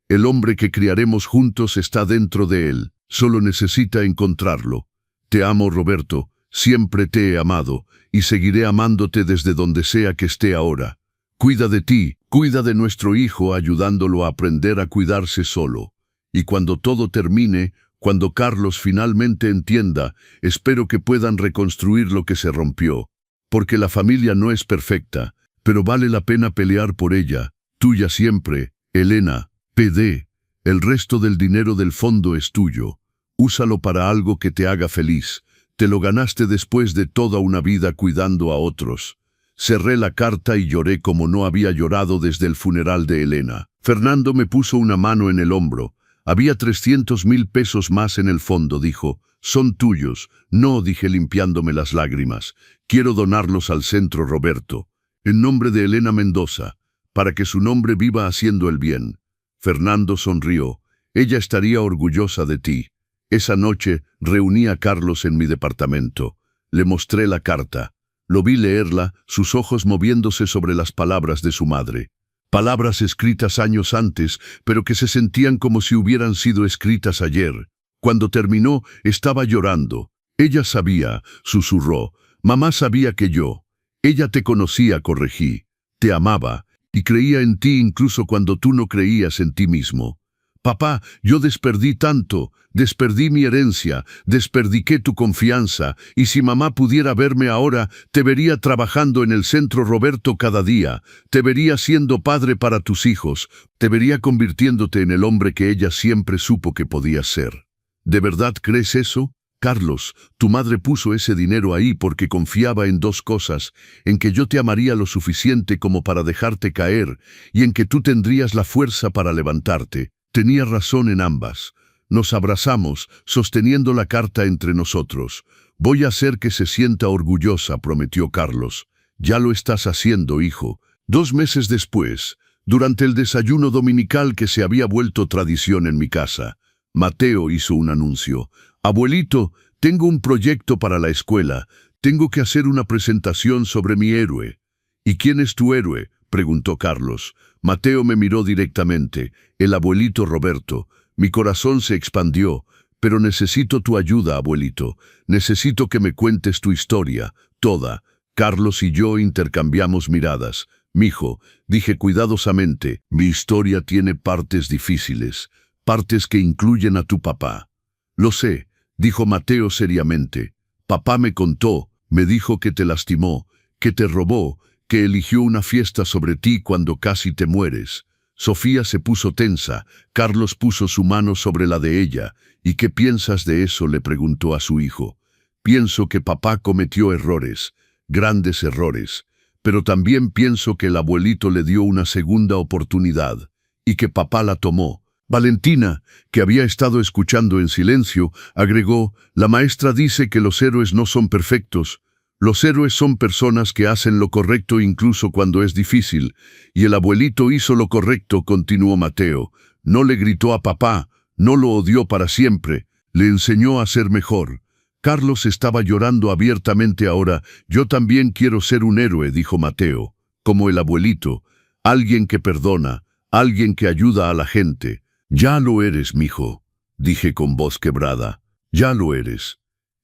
El hombre que criaremos juntos está dentro de él, solo necesita encontrarlo. Te amo, Roberto, siempre te he amado, y seguiré amándote desde donde sea que esté ahora. Cuida de ti, cuida de nuestro hijo ayudándolo a aprender a cuidarse solo. Y cuando todo termine, cuando Carlos finalmente entienda, espero que puedan reconstruir lo que se rompió. Porque la familia no es perfecta, pero vale la pena pelear por ella. Tuya siempre, Elena, PD. El resto del dinero del fondo es tuyo. Úsalo para algo que te haga feliz. Te lo ganaste después de toda una vida cuidando a otros. Cerré la carta y lloré como no había llorado desde el funeral de Elena. Fernando me puso una mano en el hombro. Había 300.000 pesos más en el fondo, dijo. Son tuyos. No, dije limpiándome las lágrimas. Quiero donarlos al Centro Roberto. En nombre de Elena Mendoza, para que su nombre viva haciendo el bien. Fernando sonrió. Ella estaría orgullosa de ti. Esa noche reuní a Carlos en mi departamento. Le mostré la carta. Lo vi leerla, sus ojos moviéndose sobre las palabras de su madre. Palabras escritas años antes, pero que se sentían como si hubieran sido escritas ayer. Cuando terminó, estaba llorando. Ella sabía, susurró. Mamá sabía que yo. Ella te conocía, corregí. Te amaba, y creía en ti incluso cuando tú no creías en ti mismo. Papá, yo desperdí tanto, desperdí mi herencia, desperdiqué tu confianza, y si mamá pudiera verme ahora, te vería trabajando en el Centro Roberto cada día, te vería siendo padre para tus hijos, te vería convirtiéndote en el hombre que ella siempre supo que podías ser. ¿De verdad crees eso? Carlos, tu madre puso ese dinero ahí porque confiaba en dos cosas, en que yo te amaría lo suficiente como para dejarte caer, y en que tú tendrías la fuerza para levantarte. Tenía razón en ambas. Nos abrazamos, sosteniendo la carta entre nosotros. Voy a hacer que se sienta orgullosa, prometió Carlos. Ya lo estás haciendo, hijo. 2 meses después, durante el desayuno dominical que se había vuelto tradición en mi casa, Mateo hizo un anuncio. Abuelito, tengo un proyecto para la escuela. Tengo que hacer una presentación sobre mi héroe. ¿Y quién es tu héroe?, preguntó Carlos. Mateo me miró directamente. El abuelito Roberto. Mi corazón se expandió. Pero necesito tu ayuda, abuelito. Necesito que me cuentes tu historia, toda. Carlos y yo intercambiamos miradas. Mijo, dije cuidadosamente, mi historia tiene partes difíciles, partes que incluyen a tu papá. Lo sé, dijo Mateo seriamente. Papá me contó, me dijo que te lastimó, que te robó, que eligió una fiesta sobre ti cuando casi te mueres. Sofía se puso tensa, Carlos puso su mano sobre la de ella. ¿Y qué piensas de eso?, le preguntó a su hijo. Pienso que papá cometió errores, grandes errores, pero también pienso que el abuelito le dio una segunda oportunidad, y que papá la tomó. Valentina, que había estado escuchando en silencio, agregó, la maestra dice que los héroes no son perfectos. Los héroes son personas que hacen lo correcto incluso cuando es difícil, y el abuelito hizo lo correcto, continuó Mateo. No le gritó a papá, no lo odió para siempre, le enseñó a ser mejor. Carlos estaba llorando abiertamente ahora. Yo también quiero ser un héroe, dijo Mateo, como el abuelito, alguien que perdona, alguien que ayuda a la gente. Ya lo eres, mijo, dije con voz quebrada, ya lo eres.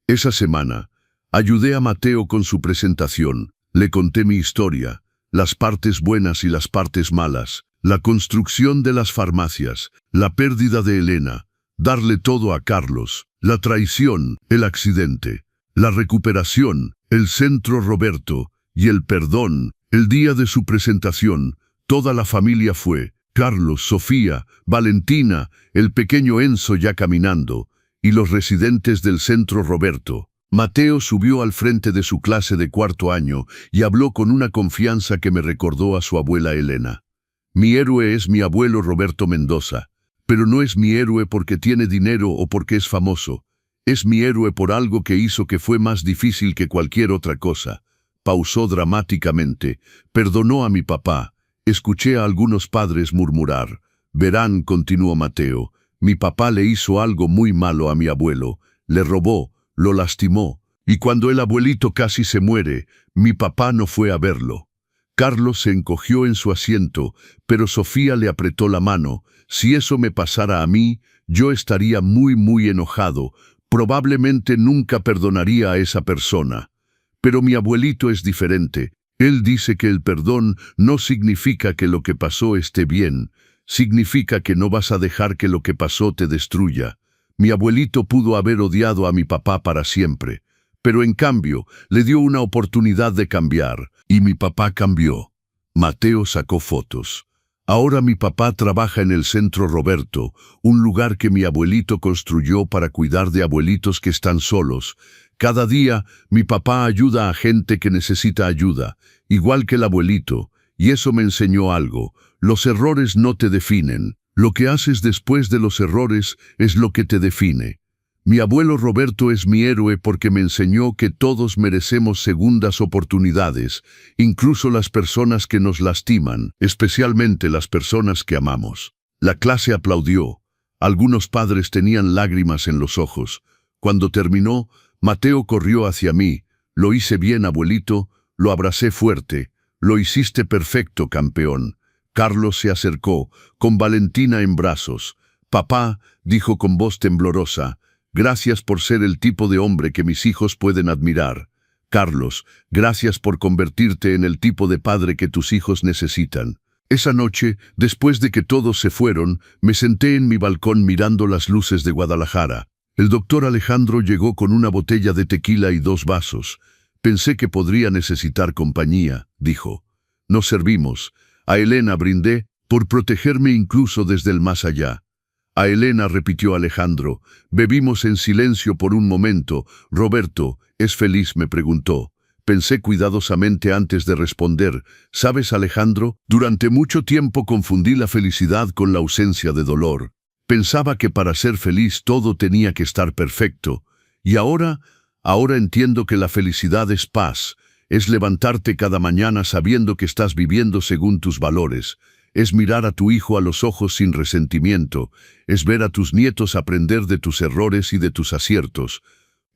Esa semana, ayudé a Mateo con su presentación, le conté mi historia, las partes buenas y las partes malas, la construcción de las farmacias, la pérdida de Elena, darle todo a Carlos, la traición, el accidente, la recuperación, el Centro Roberto y el perdón. El día de su presentación, toda la familia fue, Carlos, Sofía, Valentina, el pequeño Enzo ya caminando, y los residentes del Centro Roberto. Mateo subió al frente de su clase de 4º año y habló con una confianza que me recordó a su abuela Elena. Mi héroe es mi abuelo Roberto Mendoza, pero no es mi héroe porque tiene dinero o porque es famoso. Es mi héroe por algo que hizo que fue más difícil que cualquier otra cosa. Pausó dramáticamente. Perdonó a mi papá. Escuché a algunos padres murmurar. Verán, continuó Mateo, mi papá le hizo algo muy malo a mi abuelo. Le robó, lo lastimó, y cuando el abuelito casi se muere, mi papá no fue a verlo. Carlos se encogió en su asiento, pero Sofía le apretó la mano. Si eso me pasara a mí, yo estaría muy enojado. Probablemente nunca perdonaría a esa persona. Pero mi abuelito es diferente. Él dice que el perdón no significa que lo que pasó esté bien, significa que no vas a dejar que lo que pasó te destruya. Mi abuelito pudo haber odiado a mi papá para siempre, pero en cambio le dio una oportunidad de cambiar, y mi papá cambió. Mateo sacó fotos. Ahora mi papá trabaja en el Centro Roberto, un lugar que mi abuelito construyó para cuidar de abuelitos que están solos. Cada día mi papá ayuda a gente que necesita ayuda, igual que el abuelito, y eso me enseñó algo. Los errores no te definen. Lo que haces después de los errores es lo que te define. Mi abuelo Roberto es mi héroe porque me enseñó que todos merecemos segundas oportunidades, incluso las personas que nos lastiman, especialmente las personas que amamos. La clase aplaudió. Algunos padres tenían lágrimas en los ojos. Cuando terminó, Mateo corrió hacia mí. Lo hice bien, abuelito, lo abracé fuerte. Lo hiciste perfecto, campeón. Carlos se acercó, con Valentina en brazos. Papá, dijo con voz temblorosa, gracias por ser el tipo de hombre que mis hijos pueden admirar. Carlos, gracias por convertirte en el tipo de padre que tus hijos necesitan. Esa noche, después de que todos se fueron, me senté en mi balcón mirando las luces de Guadalajara. El doctor Alejandro llegó con una botella de tequila y 2 vasos. Pensé que podría necesitar compañía, dijo. Nos servimos. A Elena brindé, por protegerme incluso desde el más allá. A Elena, repitió Alejandro. Bebimos en silencio por un momento. Roberto, ¿es feliz?, me preguntó. Pensé cuidadosamente antes de responder. ¿Sabes, Alejandro? Durante mucho tiempo confundí la felicidad con la ausencia de dolor. Pensaba que para ser feliz todo tenía que estar perfecto. Y ahora entiendo que la felicidad es paz. Es levantarte cada mañana sabiendo que estás viviendo según tus valores. Es mirar a tu hijo a los ojos sin resentimiento. Es ver a tus nietos aprender de tus errores y de tus aciertos.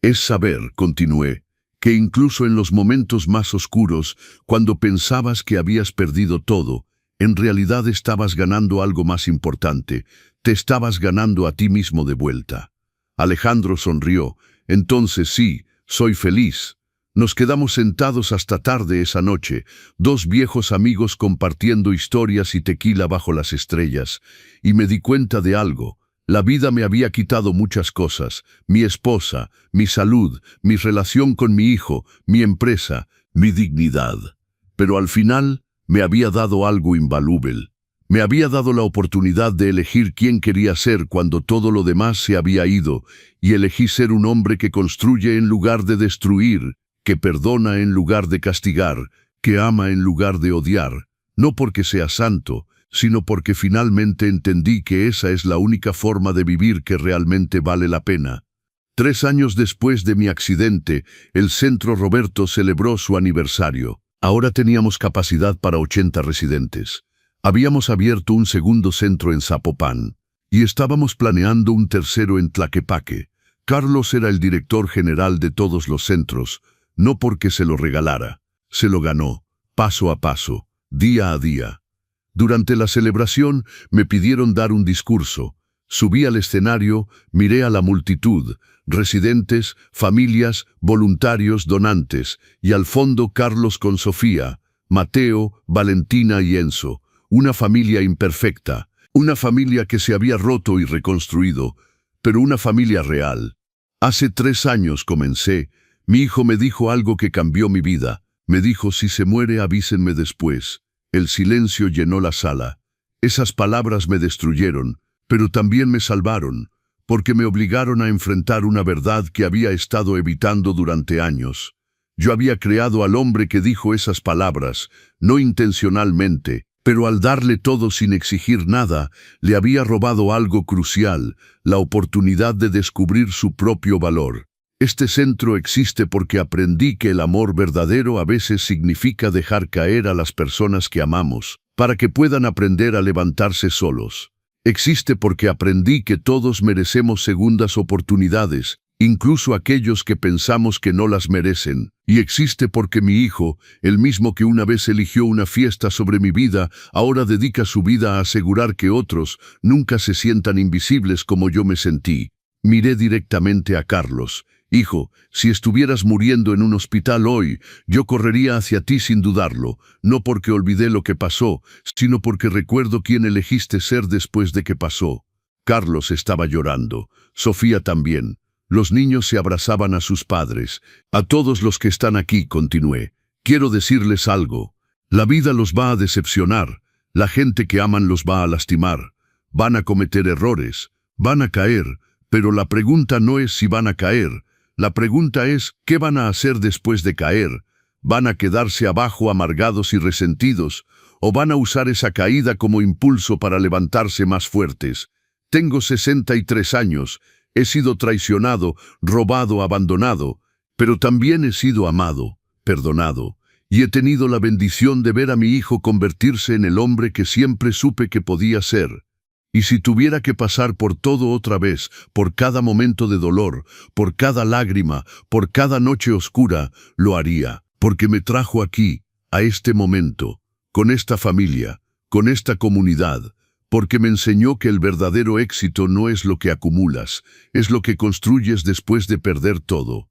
Es saber, continué, que incluso en los momentos más oscuros, cuando pensabas que habías perdido todo, en realidad estabas ganando algo más importante. Te estabas ganando a ti mismo de vuelta. Alejandro sonrió. Entonces sí, soy feliz. Nos quedamos sentados hasta tarde esa noche, 2 viejos amigos compartiendo historias y tequila bajo las estrellas, y me di cuenta de algo. La vida me había quitado muchas cosas: mi esposa, mi salud, mi relación con mi hijo, mi empresa, mi dignidad. Pero al final me había dado algo invaluable. Me había dado la oportunidad de elegir quién quería ser cuando todo lo demás se había ido, y elegí ser un hombre que construye en lugar de destruir, que perdona en lugar de castigar, que ama en lugar de odiar, no porque sea santo, sino porque finalmente entendí que esa es la única forma de vivir que realmente vale la pena. 3 años después de mi accidente, el Centro Roberto celebró su aniversario. Ahora teníamos capacidad para 80 residentes. Habíamos abierto un segundo centro en Zapopan, y estábamos planeando un tercero en Tlaquepaque. Carlos era el director general de todos los centros, no porque se lo regalara, se lo ganó, paso a paso, día a día. Durante la celebración me pidieron dar un discurso. Subí al escenario, miré a la multitud, residentes, familias, voluntarios, donantes, y al fondo Carlos con Sofía, Mateo, Valentina y Enzo, una familia imperfecta, una familia que se había roto y reconstruido, pero una familia real. Hace 3 años comencé. Mi hijo me dijo algo que cambió mi vida. Me dijo: si se muere, avísenme después. El silencio llenó la sala. Esas palabras me destruyeron, pero también me salvaron, porque me obligaron a enfrentar una verdad que había estado evitando durante años. Yo había creado al hombre que dijo esas palabras, no intencionalmente, pero al darle todo sin exigir nada, le había robado algo crucial, la oportunidad de descubrir su propio valor. Este centro existe porque aprendí que el amor verdadero a veces significa dejar caer a las personas que amamos, para que puedan aprender a levantarse solos. Existe porque aprendí que todos merecemos segundas oportunidades, incluso aquellos que pensamos que no las merecen. Y existe porque mi hijo, el mismo que una vez eligió una fiesta sobre mi vida, ahora dedica su vida a asegurar que otros nunca se sientan invisibles como yo me sentí. Miré directamente a Carlos, Hijo, si estuvieras muriendo en un hospital hoy, yo correría hacia ti sin dudarlo, no porque olvidé lo que pasó, sino porque recuerdo quién elegiste ser después de que pasó. Carlos estaba llorando, Sofía también. Los niños se abrazaban a sus padres. A todos los que están aquí, continué, quiero decirles algo. La vida los va a decepcionar, la gente que aman los va a lastimar, van a cometer errores, van a caer, pero la pregunta no es si van a caer, la pregunta es ¿qué van a hacer después de caer? ¿Van a quedarse abajo amargados y resentidos? ¿O van a usar esa caída como impulso para levantarse más fuertes? Tengo 63 años, he sido traicionado, robado, abandonado, pero también he sido amado, perdonado, y he tenido la bendición de ver a mi hijo convertirse en el hombre que siempre supe que podía ser. Y si tuviera que pasar por todo otra vez, por cada momento de dolor, por cada lágrima, por cada noche oscura, lo haría, porque me trajo aquí, a este momento, con esta familia, con esta comunidad, porque me enseñó que el verdadero éxito no es lo que acumulas, es lo que construyes después de perder todo.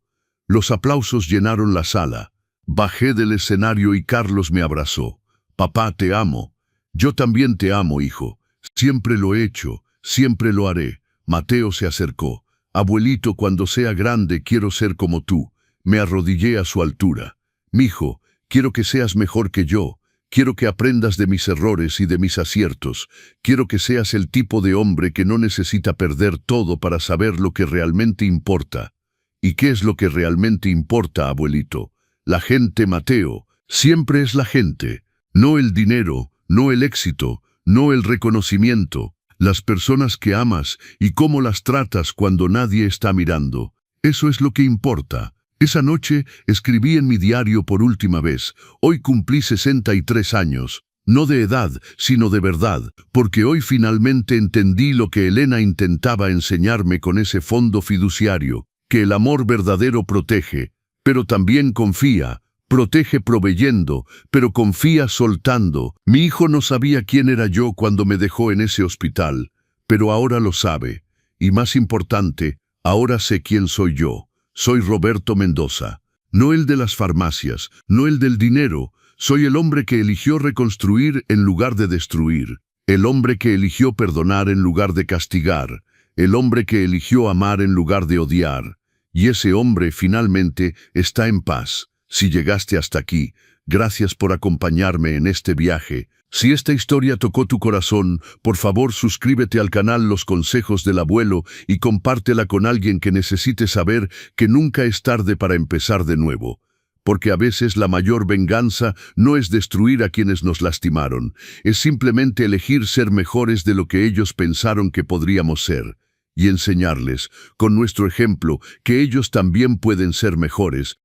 Los aplausos llenaron la sala. Bajé del escenario y Carlos me abrazó. Papá, te amo. Yo también te amo, hijo. Siempre lo he hecho, siempre lo haré. Mateo se acercó. Abuelito, cuando sea grande quiero ser como tú. Me arrodillé a su altura. Mijo, quiero que seas mejor que yo. Quiero que aprendas de mis errores y de mis aciertos. Quiero que seas el tipo de hombre que no necesita perder todo para saber lo que realmente importa. ¿Y qué es lo que realmente importa, abuelito? La gente, Mateo. Siempre es la gente. No el dinero, no el éxito, no el reconocimiento. Las personas que amas y cómo las tratas cuando nadie está mirando. Eso es lo que importa. Esa noche escribí en mi diario por última vez. Hoy cumplí 63 años. No de edad, sino de verdad, porque hoy finalmente entendí lo que Elena intentaba enseñarme con ese fondo fiduciario, que el amor verdadero protege, pero también confía. Protege proveyendo, pero confía soltando. Mi hijo no sabía quién era yo cuando me dejó en ese hospital, pero ahora lo sabe. Y más importante, ahora sé quién soy yo. Soy Roberto Mendoza. No el de las farmacias, no el del dinero. Soy el hombre que eligió reconstruir en lugar de destruir. El hombre que eligió perdonar en lugar de castigar. El hombre que eligió amar en lugar de odiar. Y ese hombre finalmente está en paz. Si llegaste hasta aquí, gracias por acompañarme en este viaje. Si esta historia tocó tu corazón, por favor suscríbete al canal Los Consejos del Abuelo y compártela con alguien que necesite saber que nunca es tarde para empezar de nuevo. Porque a veces la mayor venganza no es destruir a quienes nos lastimaron, es simplemente elegir ser mejores de lo que ellos pensaron que podríamos ser. Y enseñarles, con nuestro ejemplo, que ellos también pueden ser mejores.